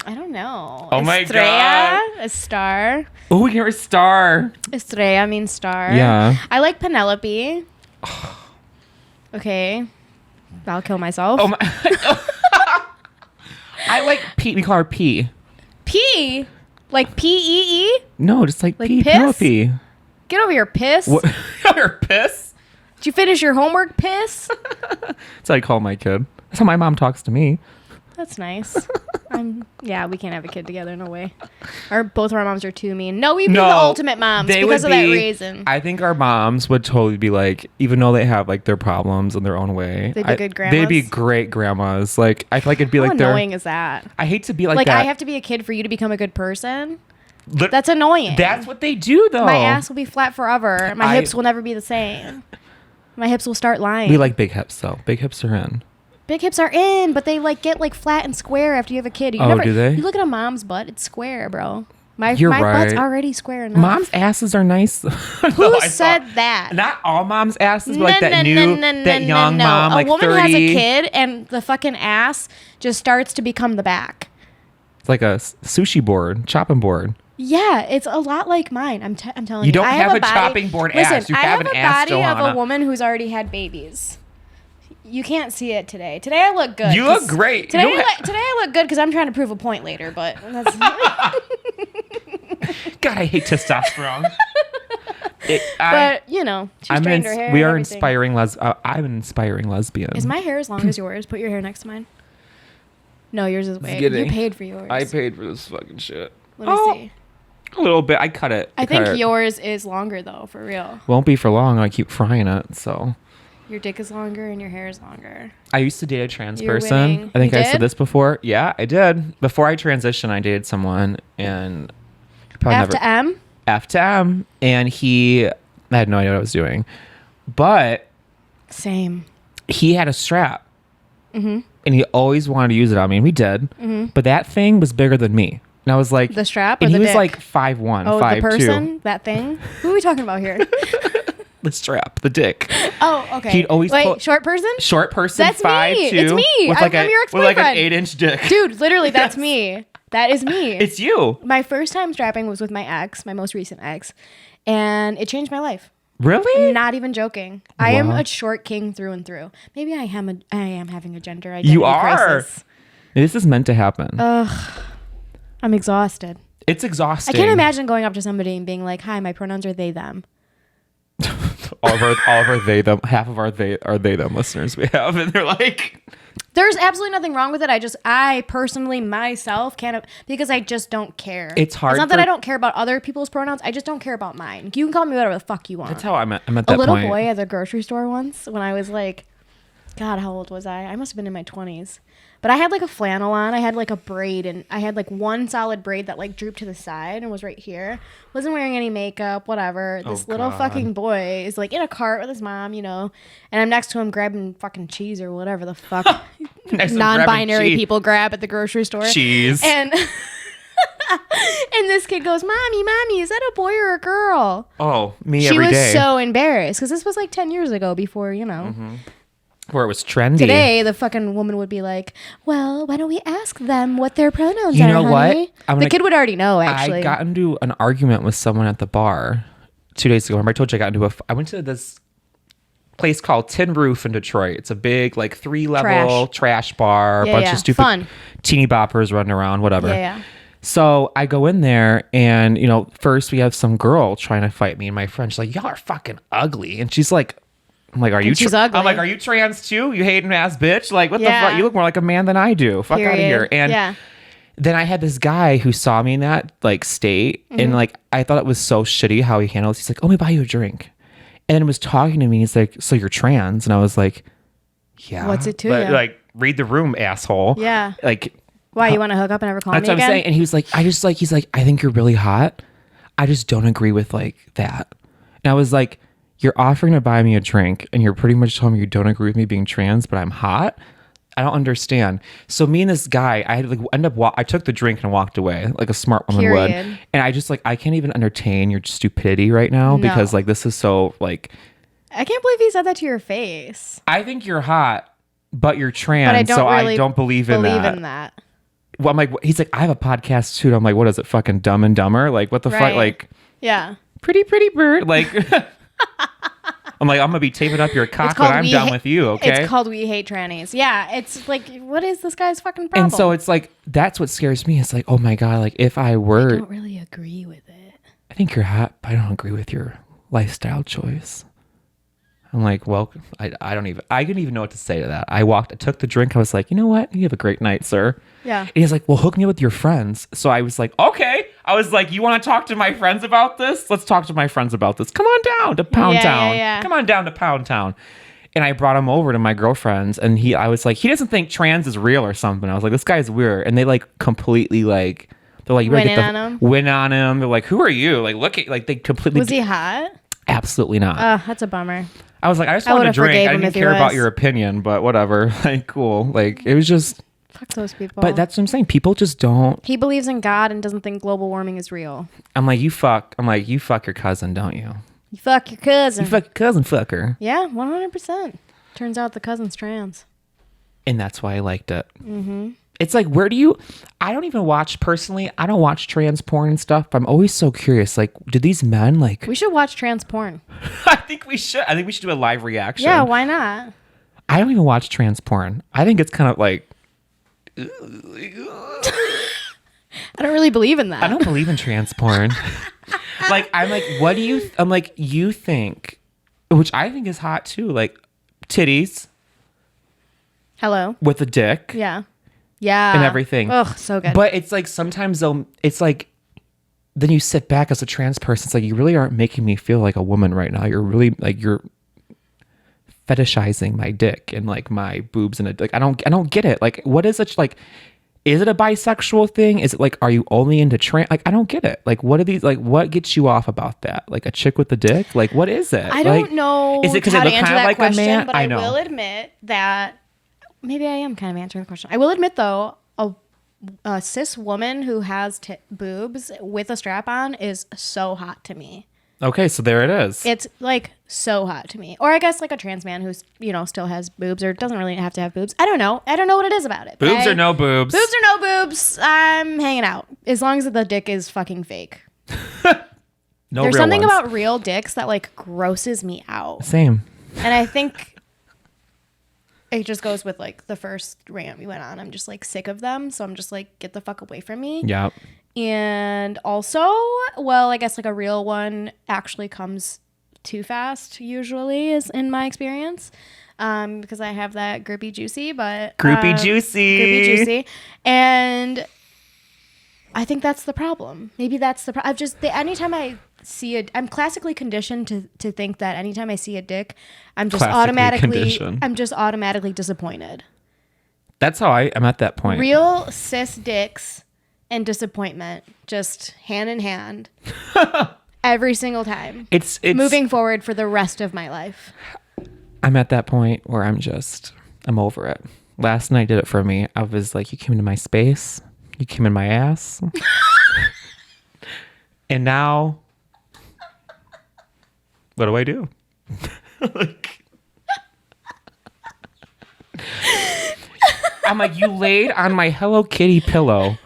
Speaker 1: I don't know.
Speaker 2: Oh my
Speaker 1: Estrella,
Speaker 2: God.
Speaker 1: a star.
Speaker 2: Oh, we can have a star.
Speaker 1: Estrella means star.
Speaker 2: Yeah.
Speaker 1: I like Penelope. Okay. I'll kill myself.
Speaker 2: Oh my. I like P. We call her P.
Speaker 1: P? Like P-E-E?
Speaker 2: No, just like P.
Speaker 1: piss?
Speaker 2: Penelope.
Speaker 1: Get over here, piss.
Speaker 2: What? Your piss?
Speaker 1: Did you finish your homework, piss?
Speaker 2: That's how I call my kid. That's how my mom talks to me.
Speaker 1: That's nice. Yeah, we can't have a kid together. No way. Both of our moms are too mean. No, we'd be the ultimate moms because of that reason.
Speaker 2: I think our moms would totally be like, even though they have like their problems in their own way,
Speaker 1: They'd be good
Speaker 2: They'd be
Speaker 1: grandmas?
Speaker 2: great grandmas. Like I feel like it'd be
Speaker 1: How
Speaker 2: like their.
Speaker 1: annoying is that?
Speaker 2: I hate to be like
Speaker 1: Like,
Speaker 2: that.
Speaker 1: I have to be a kid for you to become a good person?
Speaker 2: Look,
Speaker 1: That's annoying.
Speaker 2: That's what they do though.
Speaker 1: My ass will be flat forever. My
Speaker 2: I-
Speaker 1: hips will never be the same. My hips will start lying.
Speaker 2: We like big hips though. Big hips are in.
Speaker 1: Big hips are in, but they like get like flat and square after you have a kid.
Speaker 2: Do they?
Speaker 1: You look at a mom's butt; it's square, bro. My
Speaker 2: You're
Speaker 1: butt's
Speaker 2: right.
Speaker 1: already square enough.
Speaker 2: Mom's asses are nice.
Speaker 1: Who said that?
Speaker 2: Not all moms' asses, but like that young mom, like
Speaker 1: a woman
Speaker 2: 30.
Speaker 1: has a kid, and the fucking ass just starts to become the back.
Speaker 2: It's like a sushi board, chopping board.
Speaker 1: Yeah, it's a lot like mine. I'm telling you.
Speaker 2: You don't
Speaker 1: I
Speaker 2: have a
Speaker 1: body-
Speaker 2: chopping board
Speaker 1: Listen,
Speaker 2: ass. You
Speaker 1: I
Speaker 2: have
Speaker 1: have
Speaker 2: an
Speaker 1: a
Speaker 2: ass,
Speaker 1: body of
Speaker 2: Johanna.
Speaker 1: a woman who's already had babies. You can't see it today. Today I look good.
Speaker 2: You look great.
Speaker 1: Today,
Speaker 2: You don't
Speaker 1: today I look good because I'm trying to prove a point later. But that's
Speaker 2: God, I hate testosterone.
Speaker 1: but you know, she straightened her hair.
Speaker 2: We
Speaker 1: and
Speaker 2: are
Speaker 1: everything.
Speaker 2: inspiring I'm an inspiring lesbian.
Speaker 1: Is my hair as long as yours? Put your hair next to mine. No, yours is way.
Speaker 2: kidding.
Speaker 1: You paid for yours.
Speaker 2: I paid for this fucking shit.
Speaker 1: Let me see.
Speaker 2: A little bit. I cut it.
Speaker 1: I
Speaker 2: cut
Speaker 1: think
Speaker 2: it.
Speaker 1: yours is longer though, for real.
Speaker 2: Won't be for long. I keep frying it. So
Speaker 1: Your dick is longer and your hair is longer.
Speaker 2: I used to date a trans
Speaker 1: You're
Speaker 2: person.
Speaker 1: winning.
Speaker 2: I think
Speaker 1: You
Speaker 2: I
Speaker 1: did?
Speaker 2: said this before. Yeah, I did. Before I transitioned, I dated someone and probably
Speaker 1: F
Speaker 2: never
Speaker 1: to M.
Speaker 2: F to M, and I had no idea what I was doing, but
Speaker 1: Same.
Speaker 2: he had a strap, and he always wanted to use it on me, and we did. But that thing was bigger than me, and I was like,
Speaker 1: The strap
Speaker 2: and
Speaker 1: or
Speaker 2: he
Speaker 1: the
Speaker 2: was
Speaker 1: dick?
Speaker 2: like 5'1",
Speaker 1: Oh,
Speaker 2: 5'2".
Speaker 1: the person, that thing. Who are we talking about here?
Speaker 2: the strap, the dick.
Speaker 1: Oh, okay.
Speaker 2: He'd always
Speaker 1: Wait, short person?
Speaker 2: Short person,
Speaker 1: That's
Speaker 2: 5'2",
Speaker 1: me. It's me.
Speaker 2: with
Speaker 1: I'm your
Speaker 2: with like an
Speaker 1: ex-boyfriend.
Speaker 2: 8-inch dick.
Speaker 1: Dude, literally, that's me. That is me.
Speaker 2: It's you.
Speaker 1: My first time strapping was with my ex, my most recent ex, and it changed my life.
Speaker 2: Really?
Speaker 1: I'm not even joking. I am a short king through and through. Maybe I am having a gender identity
Speaker 2: You are.
Speaker 1: crisis.
Speaker 2: This is meant to happen.
Speaker 1: I'm exhausted.
Speaker 2: It's exhausting.
Speaker 1: I can't imagine going up to somebody and being like, "Hi, my pronouns are they them."
Speaker 2: all of our they them, half of our they are they them listeners we have, and they're like,
Speaker 1: there's absolutely nothing wrong with it. I personally myself can't, because I just don't care.
Speaker 2: It's hard.
Speaker 1: It's not that I don't care about other people's pronouns. I just don't care about mine. You can call me whatever the fuck you want.
Speaker 2: That's how I'm at that
Speaker 1: A little
Speaker 2: point.
Speaker 1: boy at the grocery store once when I was like, God, how old was I? I must have been in my 20s. But I had like a flannel on. I had like a braid, and I had like one solid braid that like drooped to the side and was right here. Wasn't wearing any makeup, whatever. This little fucking boy is like in a cart with his mom, you know, and I'm next to him grabbing fucking cheese or whatever the fuck non-binary people grab at the grocery store.
Speaker 2: Cheese.
Speaker 1: And and this kid goes, mommy, is that a boy or a girl?
Speaker 2: Oh, me
Speaker 1: She
Speaker 2: every
Speaker 1: was
Speaker 2: day.
Speaker 1: so embarrassed because this was like 10 years ago before, you know.
Speaker 2: Mm-hmm. Where it was trendy.
Speaker 1: Today, the fucking woman would be like, well, why don't we ask them what their pronouns
Speaker 2: You
Speaker 1: are,
Speaker 2: know
Speaker 1: honey?
Speaker 2: what?
Speaker 1: The kid would already know, actually.
Speaker 2: I got into an argument with someone at the bar 2 days ago. Remember I told you I went to this place called Tin Roof in Detroit. It's a big, like, 3-level trash bar. A bunch of stupid
Speaker 1: Fun.
Speaker 2: teeny boppers running around, whatever.
Speaker 1: Yeah.
Speaker 2: So I go in there and, you know, first we have some girl trying to fight me and my friend. She's like, y'all are fucking ugly. And she's like, I'm like,
Speaker 1: She's ugly.
Speaker 2: I'm like, are you trans too? You hating ass bitch? Like, what the fuck? You look more like a man than I do. Fuck out of here. And then I had this guy who saw me in that like state, and like I thought it was so shitty how he handled it. He's like, oh, let me buy you a drink. And then was talking to me. He's like, so you're trans? And I was like, yeah.
Speaker 1: What's it to
Speaker 2: but,
Speaker 1: you?
Speaker 2: like, read the room, asshole.
Speaker 1: Yeah.
Speaker 2: Like,
Speaker 1: Why, you want to hook up and never call me
Speaker 2: that's what
Speaker 1: again?
Speaker 2: I'm saying. And he was like, he's like, I think you're really hot. I just don't agree with like that. And I was like, you're offering to buy me a drink and you're pretty much telling me you don't agree with me being trans, but I'm hot. I don't understand. So me and this guy, I had like I took the drink and walked away like a smart woman would. And I just like, I can't even entertain your stupidity right now because like this is so like.
Speaker 1: I can't believe he said that to your face.
Speaker 2: I think you're hot, but you're trans.
Speaker 1: But I don't
Speaker 2: so
Speaker 1: really
Speaker 2: I don't believe in that. Well, I'm like, he's like, I have a podcast too. I'm like, what is it? Fucking Dumb and Dumber? Like, what the fuck? Like,
Speaker 1: yeah.
Speaker 2: Pretty bird. Like, I'm like, I'm gonna be taping up your cock when I'm done with you. Okay.
Speaker 1: It's called We Hate Trannies. Yeah. It's like, what is this guy's fucking problem?
Speaker 2: And so it's like, that's what scares me. It's like, oh my God, like if I were,
Speaker 1: I don't really agree with it.
Speaker 2: I think you're hot, but I don't agree with your lifestyle choice. I'm like, well, I didn't even know what to say to that. I took the drink. I was like, you know what? You have a great night, sir.
Speaker 1: Yeah.
Speaker 2: And he's like, well, hook me up with your friends. So I was like, okay. I was like, you want to talk to my friends about this? Let's talk to my friends about this. Come on down to Pound Town.
Speaker 1: Yeah.
Speaker 2: Come on down to Pound Town. And I brought him over to my girlfriend's, and I was like, he doesn't think trans is real or something. I was like, this guy's weird. And they like completely like, they're like, you better win on him. They're like, who are you? Like, look at, like, they completely.
Speaker 1: Was he hot?
Speaker 2: Absolutely not.
Speaker 1: That's a bummer.
Speaker 2: I was like, I just wanted a drink. I didn't care about your opinion, but whatever. Like, cool. Like, it was just.
Speaker 1: Fuck those people.
Speaker 2: But that's what I'm saying. People just don't.
Speaker 1: He believes in God and doesn't think global warming is real.
Speaker 2: I'm like, you fuck your cousin, don't you?
Speaker 1: You fuck your cousin.
Speaker 2: You fuck your cousin, fuck her.
Speaker 1: Yeah, 100%. Turns out the cousin's trans.
Speaker 2: And that's why I liked it. Mm-hmm. It's like, I don't even watch, personally, I don't watch trans porn and stuff. I'm always so curious. Like, do these men like.
Speaker 1: We should watch trans porn.
Speaker 2: I think we should do a live reaction.
Speaker 1: Yeah, why not?
Speaker 2: I don't even watch trans porn. I think it's kind of like.
Speaker 1: I don't really believe in that.
Speaker 2: I don't believe in trans porn. Like, I'm like, what do you, I'm like, you think, which I think is hot too, like titties.
Speaker 1: Hello.
Speaker 2: With a dick.
Speaker 1: Yeah. Yeah.
Speaker 2: And everything.
Speaker 1: Ugh, so good.
Speaker 2: But it's like sometimes it's like, then you sit back as a trans person. It's like, you really aren't making me feel like a woman right now. You're really like, you're fetishizing my dick and like my boobs and like, I don't get it. Like, what is it? Like, is it a bisexual thing? Is it like, are you only into trans? Like, I don't get it. Like, what are these, like, what gets you off about that? Like a chick with the dick? Like, what is it?
Speaker 1: I don't know.
Speaker 2: Is it because it looks kind of like question, a man?
Speaker 1: But I will admit that maybe I am kind of answering the question. I will admit though, a cis woman who has boobs with a strap on is so hot to me.
Speaker 2: Okay, so there it is.
Speaker 1: It's like so hot to me. Or I guess like a trans man who's, you know, still has boobs or doesn't really have to have boobs. I don't know. I don't know what it is about it.
Speaker 2: Boobs or no boobs?
Speaker 1: Boobs or no boobs. I'm hanging out. As long as the dick is fucking fake.
Speaker 2: No
Speaker 1: There's
Speaker 2: real
Speaker 1: something
Speaker 2: ones.
Speaker 1: about real dicks that like grosses me out.
Speaker 2: Same.
Speaker 1: And I think it just goes with like the first rant we went on. I'm just like sick of them. So I'm just like, get the fuck away from me.
Speaker 2: Yep.
Speaker 1: And also, well, I guess like a real one actually comes too fast usually is in my experience. Because I have that groupie juicy, but
Speaker 2: Groupie juicy.
Speaker 1: And I think that's the problem. Maybe that's the problem. I've just anytime I see it, I'm classically conditioned to think that anytime I see a dick, I'm just automatically disappointed.
Speaker 2: That's how I'm at that point.
Speaker 1: Real cis dicks and disappointment just hand in hand every single time.
Speaker 2: It's
Speaker 1: moving forward for the rest of my life.
Speaker 2: I'm at that point where I'm over it. Last night did it for me. I was like, you came into my space. You came in my ass. And now, what do I do? I'm like, you laid on my Hello Kitty pillow.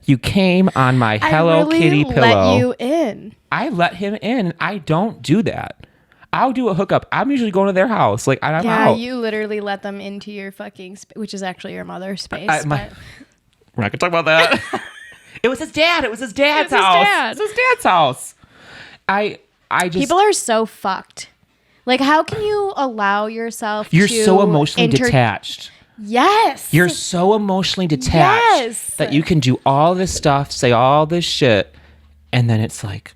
Speaker 2: You came on my Hello Kitty pillow.
Speaker 1: I let you in.
Speaker 2: I let him in. I don't do that. I'll do a hookup. I'm usually going to their house. Like, I'm out.
Speaker 1: You literally let them into your fucking which is actually your mother's space.
Speaker 2: We're not going to talk about that. It was his dad. It was his dad's house. It was his dad's house. I just...
Speaker 1: People are so fucked. Like, how can you allow yourself
Speaker 2: You're so emotionally detached.
Speaker 1: Yes.
Speaker 2: You're so emotionally detached that you can do all this stuff, say all this shit, and then it's like,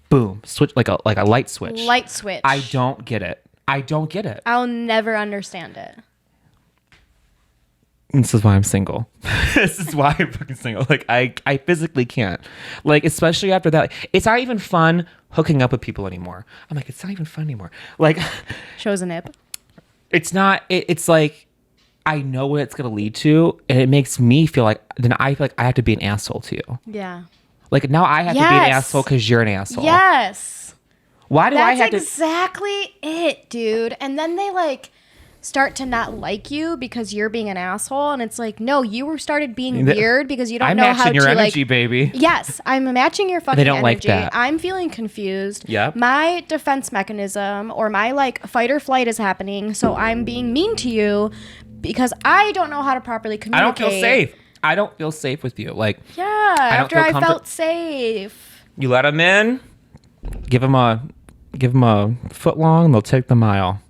Speaker 2: boom, switch like a light switch.
Speaker 1: Light switch.
Speaker 2: I don't get it.
Speaker 1: I'll never understand it.
Speaker 2: This is why I'm single. This is why I'm fucking single. Like, I physically can't. Like, especially after that. It's not even fun hooking up with people anymore. I'm like, it's not even fun anymore. Like,
Speaker 1: shows a nip.
Speaker 2: It's not. It's like, I know what it's going to lead to, and it makes me feel like, then I feel like I have to be an asshole to you.
Speaker 1: Yeah.
Speaker 2: Like, now I have to be an asshole because you're an asshole.
Speaker 1: Yes.
Speaker 2: Why do I have to?
Speaker 1: That's exactly it, dude. And then they like start to not like you because you're being an asshole, and it's like, no, you started being weird because you don't know how to. I'm matching
Speaker 2: your energy, baby.
Speaker 1: Yes, I'm matching your fucking
Speaker 2: they don't
Speaker 1: energy.
Speaker 2: Like that.
Speaker 1: I'm feeling confused.
Speaker 2: Yep.
Speaker 1: My defense mechanism or my like fight or flight is happening, so I'm being mean to you because I don't know how to properly communicate.
Speaker 2: I don't feel safe. I don't feel safe with you. Like,
Speaker 1: yeah, after I felt safe.
Speaker 2: You let them in, give them a foot long, and they'll take the mile.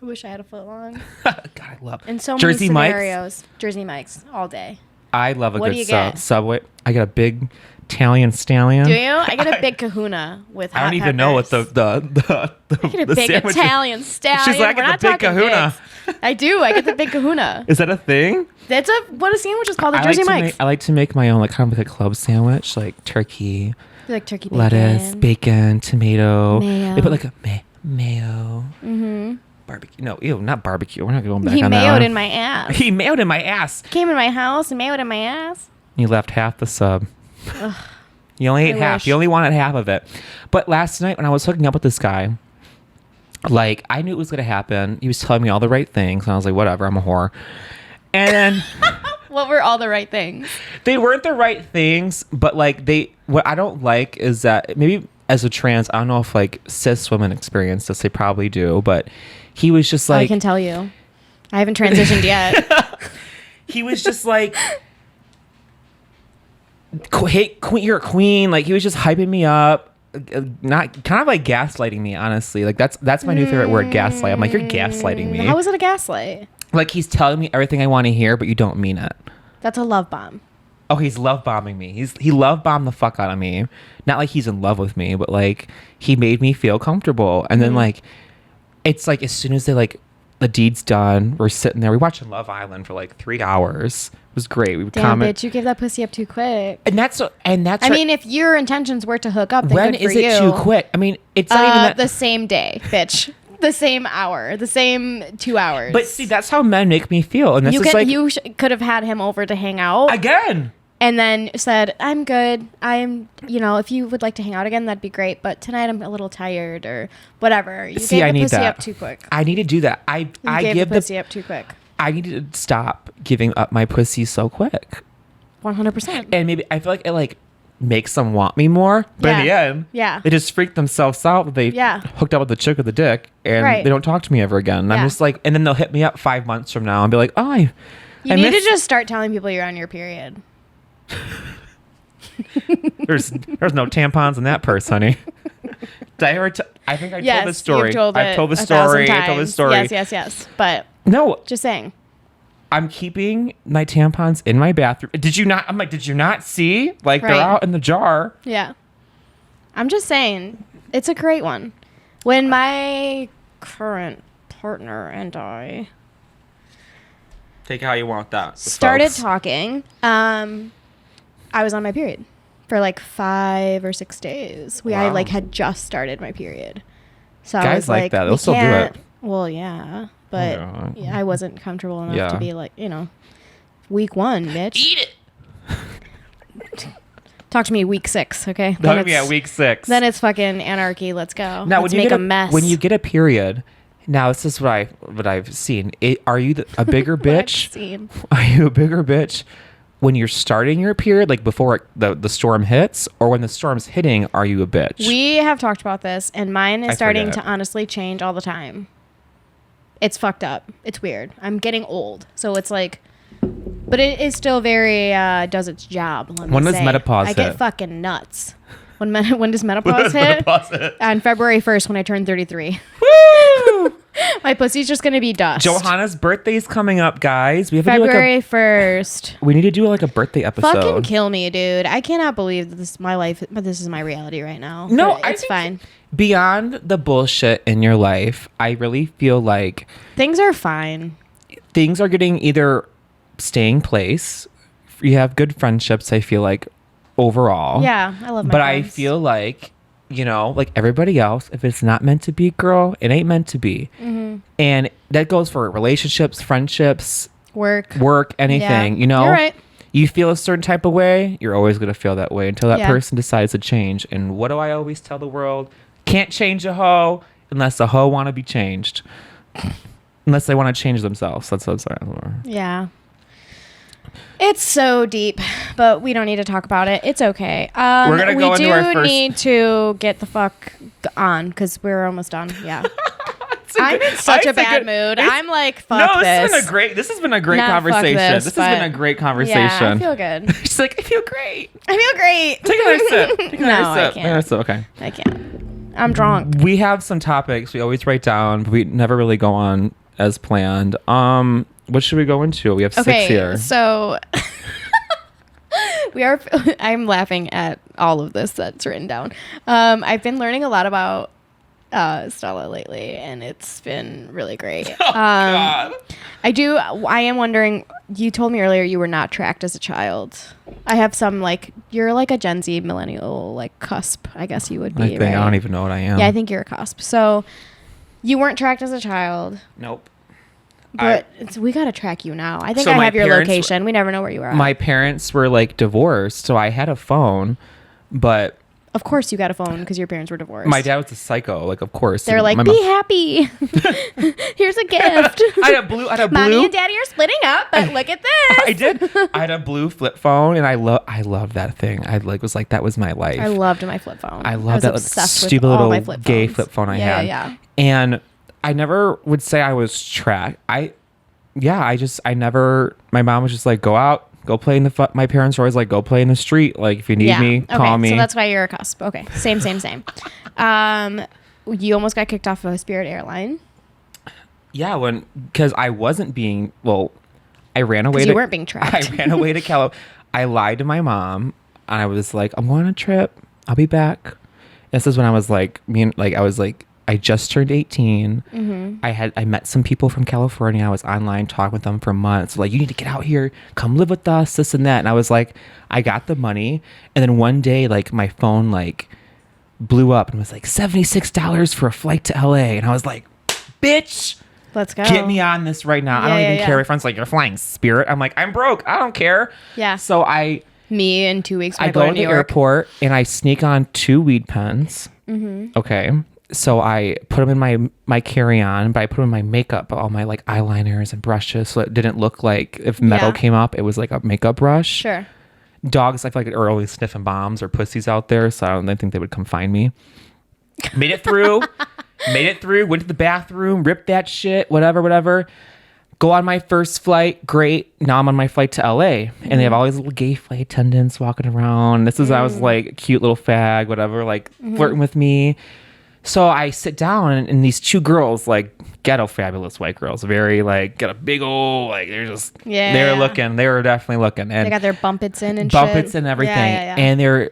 Speaker 1: I wish I had a foot long.
Speaker 2: God, I love
Speaker 1: in so
Speaker 2: Jersey
Speaker 1: many scenarios.
Speaker 2: Mike's.
Speaker 1: Jersey Mike's all day.
Speaker 2: I love a good Subway. I got a big Italian stallion.
Speaker 1: Do you? I get a big kahuna with hot
Speaker 2: I don't even know what the
Speaker 1: I get a big Italian stallion.
Speaker 2: She's like, I get the big kahuna.
Speaker 1: I do. I get the big kahuna.
Speaker 2: Is that a thing?
Speaker 1: That's what a sandwich is called. The Jersey Mike's.
Speaker 2: I like to make my own, like kind of like a club sandwich, like turkey,
Speaker 1: like turkey, bacon,
Speaker 2: lettuce, bacon, tomato.
Speaker 1: Mayo.
Speaker 2: They put like a mayo.
Speaker 1: Mm-hmm.
Speaker 2: Barbecue. No, ew, not barbecue. We're not going back
Speaker 1: He
Speaker 2: on that.
Speaker 1: mayoed in my ass.
Speaker 2: He mayoed in my ass.
Speaker 1: Came in my house and mayoed in my ass.
Speaker 2: You left half the sub.
Speaker 1: Ugh.
Speaker 2: You only ate half. You only wanted half of it. But last night when I was hooking up with this guy, like, I knew it was going to happen. He was telling me all the right things. And I was like, whatever, I'm a whore. And then...
Speaker 1: What were all the right things?
Speaker 2: They weren't the right things, but like what I don't like is that maybe as a trans, I don't know if like cis women experience this, they probably do, but he was just like...
Speaker 1: I can tell you. I haven't transitioned yet.
Speaker 2: He was just like... Hey, you're a queen. Like, he was just hyping me up. Not kind of like gaslighting me, honestly. Like, that's my new favorite word, gaslight. I'm like, you're gaslighting me.
Speaker 1: How is it a gaslight?
Speaker 2: Like, he's telling me everything I want to hear, but you don't mean it.
Speaker 1: That's a love bomb.
Speaker 2: Oh, he's love bombing me. He love bombed the fuck out of me. Not like he's in love with me, but like he made me feel comfortable. And then like, it's like as soon as they like the deed's done, we're sitting there. We watching Love Island for like 3 hours. It was great. We would comment.
Speaker 1: Bitch, you gave that pussy up too quick.
Speaker 2: And that's. I
Speaker 1: mean, if your intentions were to hook up, then
Speaker 2: when
Speaker 1: good for
Speaker 2: is it
Speaker 1: you.
Speaker 2: too quick? I mean, it's not even that.
Speaker 1: The same day, bitch. The same hour, the same 2 hours.
Speaker 2: But see, that's how men make me feel, and that's
Speaker 1: you
Speaker 2: just
Speaker 1: could
Speaker 2: like
Speaker 1: you could have had him over to hang out
Speaker 2: again.
Speaker 1: And then said, I'm good. If you would like to hang out again, that'd be great. But tonight I'm a little tired or whatever. You
Speaker 2: See,
Speaker 1: gave
Speaker 2: I
Speaker 1: the
Speaker 2: need
Speaker 1: pussy
Speaker 2: that.
Speaker 1: up too quick.
Speaker 2: I need to do that. I
Speaker 1: gave
Speaker 2: give
Speaker 1: the pussy up too quick.
Speaker 2: I need to stop giving up my pussy so quick.
Speaker 1: 100%.
Speaker 2: And maybe I feel like it like makes them want me more. But in the end, they just freak themselves out. They hooked up with the chick with the dick and they don't talk to me ever again. And I'm just like, and then they'll hit me up 5 months from now and be like, oh,
Speaker 1: you need to just start telling people you're on your period.
Speaker 2: There's no tampons in that purse, honey. Did I ever I think I told this story. I've told the story. I told the story.
Speaker 1: Yes. But
Speaker 2: no,
Speaker 1: just saying.
Speaker 2: I'm keeping my tampons in my bathroom. Did you not? I'm like, did you not see? Like they're out in the jar.
Speaker 1: Yeah. I'm just saying, it's a great one. When my current partner and I
Speaker 2: take it how you want that.
Speaker 1: Started talking. I was on my period for like 5 or 6 days. I like had just started my period. So
Speaker 2: guys
Speaker 1: I was like
Speaker 2: that. They'll still do it.
Speaker 1: Well, yeah. But I wasn't comfortable enough to be like, week 1, bitch.
Speaker 2: Eat it.
Speaker 1: Talk to me week 6, okay?
Speaker 2: Week 6.
Speaker 1: Then it's fucking anarchy. Let's go.
Speaker 2: Now,
Speaker 1: let's make a mess.
Speaker 2: When you get a period, now this is what I've seen. Are you a bigger bitch? Are you a bigger bitch when you're starting your period, like before the storm hits, or when the storm's hitting? Are you a bitch?
Speaker 1: We have talked about this, and mine is starting to honestly change all the time. It's fucked up. It's weird. I'm getting old, so it's like, but it is still very does its job.
Speaker 2: When does menopause hit?
Speaker 1: I get fucking nuts. When does menopause hit? On February 1st, when I turn 33. Woo! My pussy's just gonna be dust.
Speaker 2: Johanna's birthday's coming up, guys. We have
Speaker 1: February 1st.
Speaker 2: We need to do like a birthday episode.
Speaker 1: Fucking kill me, dude. I cannot believe that this is my life, but this is my reality right now.
Speaker 2: No,
Speaker 1: it's fine.
Speaker 2: Beyond the bullshit in your life, I really feel like
Speaker 1: things are fine.
Speaker 2: Things are getting either staying place. You have good friendships, I feel like, overall.
Speaker 1: Yeah, I love my
Speaker 2: But
Speaker 1: friends.
Speaker 2: I feel like, like everybody else, if it's not meant to be, girl, it ain't meant to be.
Speaker 1: Mm-hmm.
Speaker 2: And that goes for relationships, friendships,
Speaker 1: work,
Speaker 2: anything,
Speaker 1: You're right.
Speaker 2: You feel a certain type of way, you're always going to feel that way until that person decides to change. And what do I always tell the world? Can't change a hoe unless a hoe want to be changed. Unless they want to change themselves. That's what I'm saying.
Speaker 1: Yeah. It's so deep, but we don't need to talk about it. It's okay.
Speaker 2: We're going to go into our first...
Speaker 1: We do need to get the fuck on because we're almost done. Yeah. I'm in such a bad mood. I'm like, fuck this.
Speaker 2: This has been a great conversation. This has been a great conversation.
Speaker 1: Yeah, I feel good.
Speaker 2: She's like, I feel great.
Speaker 1: Take
Speaker 2: another sip. Take another sip.
Speaker 1: I can't.
Speaker 2: Okay.
Speaker 1: I can't. I'm drunk.
Speaker 2: We have some topics we always write down, but we never really go on as planned. What should we go into? We have 6 here.
Speaker 1: So I'm laughing at all of this that's written down. I've been learning a lot about Stella lately, and it's been really great.
Speaker 2: God.
Speaker 1: I am wondering, you told me earlier you were not tracked as a child. I have some, you're like a Gen Z millennial, cusp, I guess you would be, right?
Speaker 2: I don't even know what I am.
Speaker 1: Yeah, I think you're a cusp. So you weren't tracked as a child.
Speaker 2: Nope.
Speaker 1: But we got to track you now. I think I have your location. We never know where you are.
Speaker 2: My parents were divorced, so I had a phone, but...
Speaker 1: Of course you got a phone because your parents were divorced.
Speaker 2: My dad was a psycho, of course.
Speaker 1: They're like, be happy. Here's a gift.
Speaker 2: I had a blue.
Speaker 1: Mommy and Daddy are splitting up, but look at this.
Speaker 2: I did. I had a blue flip phone, and I loved that thing. That was my life.
Speaker 1: I loved my flip phone.
Speaker 2: I loved that stupid little gay flip phone I had.
Speaker 1: Yeah.
Speaker 2: And I never would say I was tracked. I never. My mom was just like, go out. Go play in the... My parents were always like, go play in the street. If you need me, call me.
Speaker 1: So that's why you're a cusp. Okay. Same. You almost got kicked off of a Spirit airline.
Speaker 2: Yeah, because I wasn't being... Well, I ran away.
Speaker 1: You weren't being tracked.
Speaker 2: I ran away to California. I lied to my mom. And I was like, I'm going on a trip. I'll be back. This is when I was I just turned 18. Mm-hmm. I met some people from California. I was online talking with them for months. You need to get out here, come live with us, this and that. And I was like, I got the money. And then one day, my phone blew up and was $76 for a flight to LA. And I was like, bitch,
Speaker 1: let's go.
Speaker 2: Get me on this right now. I don't even care. My friend's like, you're flying Spirit. I'm like, I'm broke. I don't care.
Speaker 1: Yeah.
Speaker 2: So I
Speaker 1: Me in 2 weeks.
Speaker 2: I go to the airport and I sneak on 2 weed pens. Okay. So I put them in my carry-on, but I put them in my makeup, all my like eyeliners and brushes, so it didn't look like if metal came up, it was like a makeup brush.
Speaker 1: Sure.
Speaker 2: Dogs, I feel like, are always sniffing bombs or pussies out there, so I don't think they would come find me. Made it through. Went to the bathroom, ripped that shit, whatever. Go on my first flight. Great. Now I'm on my flight to LA, and they have all these little gay flight attendants walking around. I was like a cute little fag, whatever, like flirting with me. So I sit down, and these 2 girls, like ghetto fabulous white girls, very like got a big old like they're looking. They were definitely looking, and
Speaker 1: they got their bumpets in and
Speaker 2: bumpets and everything, and they're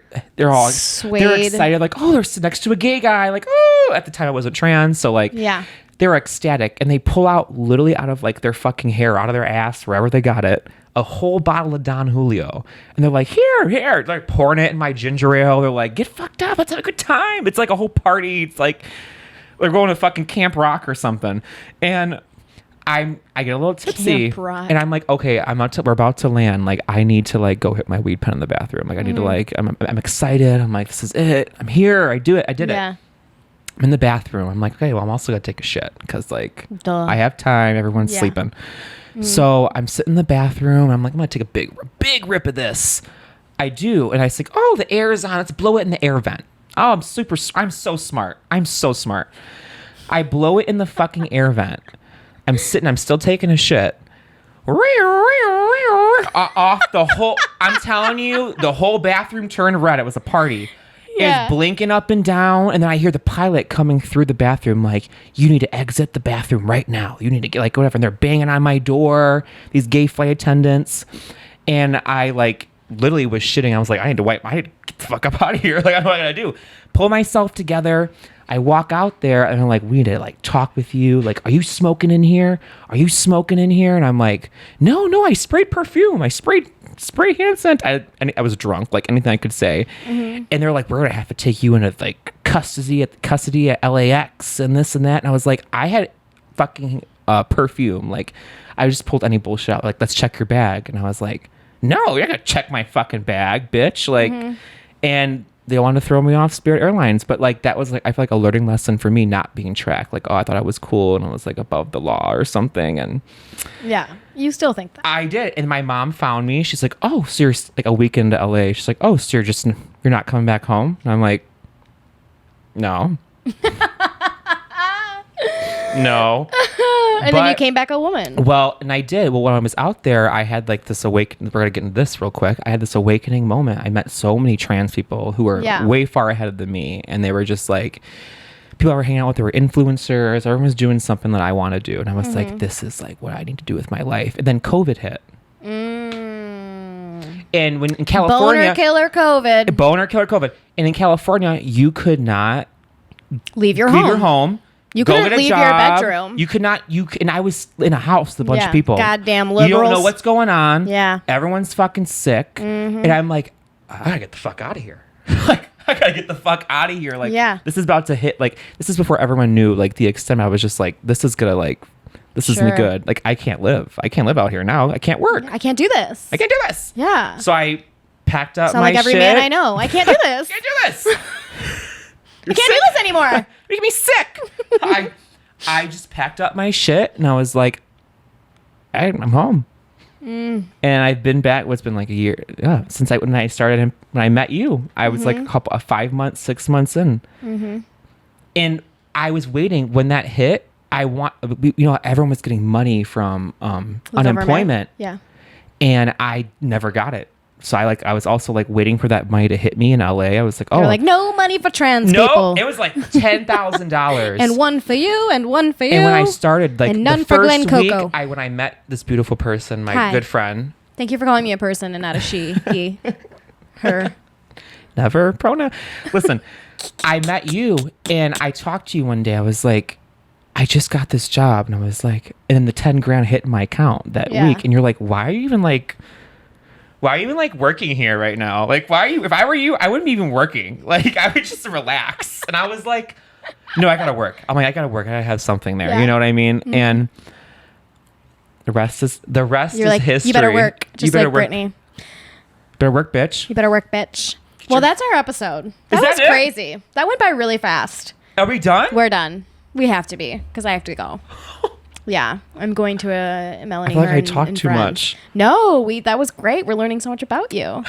Speaker 2: all
Speaker 1: Suede.
Speaker 2: They're excited, like, oh, they're sitting next to a gay guy, like, oh, at the time I wasn't trans, so like they were ecstatic, and they pull out literally out of like their fucking hair, out of their ass, wherever they got it, a whole bottle of Don Julio, and they're like, here, they're like pouring it in my ginger ale. They're like, get fucked up, let's have a good time. It's like a whole party. It's like they're going to fucking Camp Rock or something, and I get a little tipsy, and I'm like, okay, we're about to land. Like, I need to like go hit my weed pen in the bathroom. Like, I need to like, I'm excited. I'm like, this is it. I'm here. I did it. I'm in the bathroom. I'm like, okay, well, I'm also gonna take a shit because like I have time. Everyone's sleeping. So I'm sitting in the bathroom. I'm like, I'm gonna take a big rip of this. I do, and I think, oh, the air is on. Let's blow it in the air vent. Oh, I'm so smart. I blow it in the fucking air vent. I'm still taking a shit. Off the whole, I'm telling you, the whole bathroom turned red. It was a party. It's blinking up and down, and then I hear the pilot coming through the bathroom like, you need to exit the bathroom right now. You need to get like whatever. And they're banging on my door, these gay flight attendants. And I like literally was shitting. I was like, I need to get the fuck up out of here. Like, I don't know what I gotta do. Pull myself together. I walk out there, and I'm like, we need to like talk with you. Like, are you smoking in here? And I'm like, no, I sprayed perfume. I sprayed hand scent. I was drunk, like anything I could say. And they're like, we're gonna have to take you into like custody at LAX and this and that. And I was like, I had fucking perfume. Like, I just pulled any bullshit out. Like, let's check your bag. And I was like, no, you're not gonna check my fucking bag, bitch. Like, and they wanted to throw me off Spirit Airlines, but like that was like, I feel like a learning lesson for me, not being tracked. Like, oh, I thought I was cool and I was like above the law or something. And
Speaker 1: you still think that?
Speaker 2: I did. And my mom found me. She's like, oh, so you're like a weekend to LA. She's like, oh, so you're not coming back home? And I'm like, no. No.
Speaker 1: And then you came back a woman.
Speaker 2: Well, and I did. Well, when I was out there, I had like this awakening. We're going to get into this real quick. I had this awakening moment. I met so many trans people who were way far ahead of me. And they were just like, people I were hanging out with, they were influencers. Everyone was doing something that I want to do. And I was like, this is like what I need to do with my life. And then COVID hit. And when in California.
Speaker 1: Boner killer COVID.
Speaker 2: And in California, you could not
Speaker 1: leave your home. You couldn't leave your bedroom.
Speaker 2: You could not. And I was in a house with a bunch of people.
Speaker 1: Goddamn liberals.
Speaker 2: You don't know what's going on.
Speaker 1: Yeah.
Speaker 2: Everyone's fucking sick. And I'm like, I gotta get the fuck out of here. Like, I gotta get the fuck out of here. Like, this is about to hit. Like, this is before everyone knew like the extent. I was just like, this is gonna like, this isn't good. Like, I can't live out here now. I can't work.
Speaker 1: I can't do this. Yeah.
Speaker 2: So I packed up
Speaker 1: Sound
Speaker 2: my
Speaker 1: like every
Speaker 2: shit.
Speaker 1: man I know. I can't do this.
Speaker 2: Can't do this.
Speaker 1: I can't do this anymore.
Speaker 2: Making me sick. I just packed up my shit and I was like, I'm home. And I've been back. What's been like a year since when I met you. I was like a 5 months, 6 months in, and I was waiting when that hit. Everyone was getting money from unemployment.
Speaker 1: Yeah,
Speaker 2: and I never got it. So I was also like waiting for that money to hit me in LA. I was like, oh,
Speaker 1: like no money for trans people.
Speaker 2: It was like $10,000,
Speaker 1: and one for you, and one for you.
Speaker 2: And when I started, like
Speaker 1: and none
Speaker 2: the
Speaker 1: for
Speaker 2: first
Speaker 1: Glen
Speaker 2: week,
Speaker 1: Coco.
Speaker 2: when I met this beautiful person, my good friend.
Speaker 1: Thank you for calling me a person and not a she, he, her.
Speaker 2: Never pronoun. Listen, I met you and I talked to you one day. I was like, I just got this job, and I was like, and then the 10 grand hit in my account that week, and you're like, why are you even working here right now? Like, why are you, if I were you, I wouldn't be even working. Like, I would just relax. And I was like, no, I gotta work. I'm like, I gotta work. I gotta have something there. You know what I mean? And the rest is
Speaker 1: like,
Speaker 2: history.
Speaker 1: You better work. Just like Brittany.
Speaker 2: Better work, bitch.
Speaker 1: You better work, bitch. Well, that's our episode. That was crazy. That went by really fast.
Speaker 2: Are we done?
Speaker 1: We're done. We have to be because I have to go. Yeah, I'm going to a Melanie.
Speaker 2: I feel like I talked too much.
Speaker 1: No, that was great. We're learning so much about you.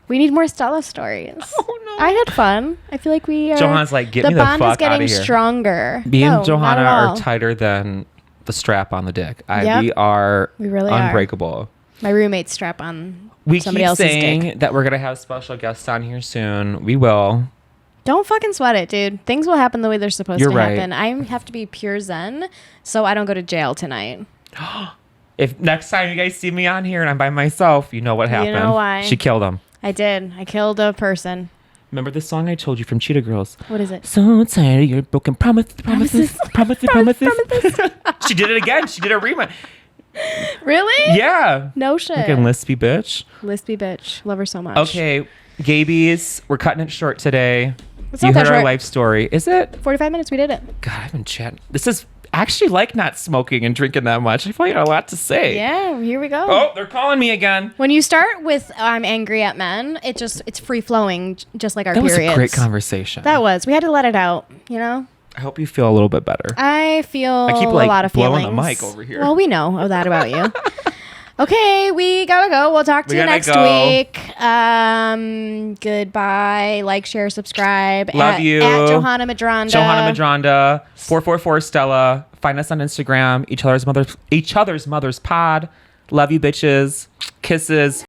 Speaker 1: We need more Stella stories. Oh no! I had fun. I feel like we are.
Speaker 2: Johanna's like, get me the fuck out of here.
Speaker 1: The bond is getting stronger.
Speaker 2: Me and Johanna are tighter than the strap on the dick. We really unbreakable. Are.
Speaker 1: My roommate's strap on.
Speaker 2: We
Speaker 1: somebody
Speaker 2: keep
Speaker 1: else's
Speaker 2: saying
Speaker 1: dick.
Speaker 2: that we're gonna have special guests on here soon. We will.
Speaker 1: Don't fucking sweat it, dude. Things will happen the way they're supposed to happen. I have to be pure zen, so I don't go to jail tonight.
Speaker 2: If next time you guys see me on here and I'm by myself, you know what happened.
Speaker 1: You know why?
Speaker 2: She killed him.
Speaker 1: I did. I killed a person.
Speaker 2: Remember the song I told you from Cheetah Girls?
Speaker 1: What is it?
Speaker 2: So tired of your broken promises. She did it again. She did a remix.
Speaker 1: Really?
Speaker 2: Yeah.
Speaker 1: No shit.
Speaker 2: Fucking lispy bitch.
Speaker 1: Lispy bitch. Love her so much.
Speaker 2: Okay, Gabies, we're cutting it short today.
Speaker 1: It's
Speaker 2: you
Speaker 1: not
Speaker 2: heard
Speaker 1: that
Speaker 2: our
Speaker 1: short.
Speaker 2: life story. Is it?
Speaker 1: 45 minutes. We did it.
Speaker 2: God, I've been chatting. This is actually like not smoking and drinking that much. I feel like I got a lot to say.
Speaker 1: Yeah, here we go.
Speaker 2: Oh, they're calling me again.
Speaker 1: When you start with I'm angry at men, it's free flowing, just like our periods.
Speaker 2: That was a great conversation.
Speaker 1: That was. We had to let it out, you know?
Speaker 2: I hope you feel a little bit better.
Speaker 1: I feel
Speaker 2: I keep
Speaker 1: a lot of
Speaker 2: blowing
Speaker 1: feelings.
Speaker 2: the mic over here.
Speaker 1: Well, we know that about you. Okay, we gotta go. We'll talk to you next week. Goodbye. Like, share, subscribe.
Speaker 2: Love you.
Speaker 1: At Johanna Madronda.
Speaker 2: Johanna Madronda. 444 Stella. Find us on Instagram. Each other's mothers pod. Love you, bitches. Kisses.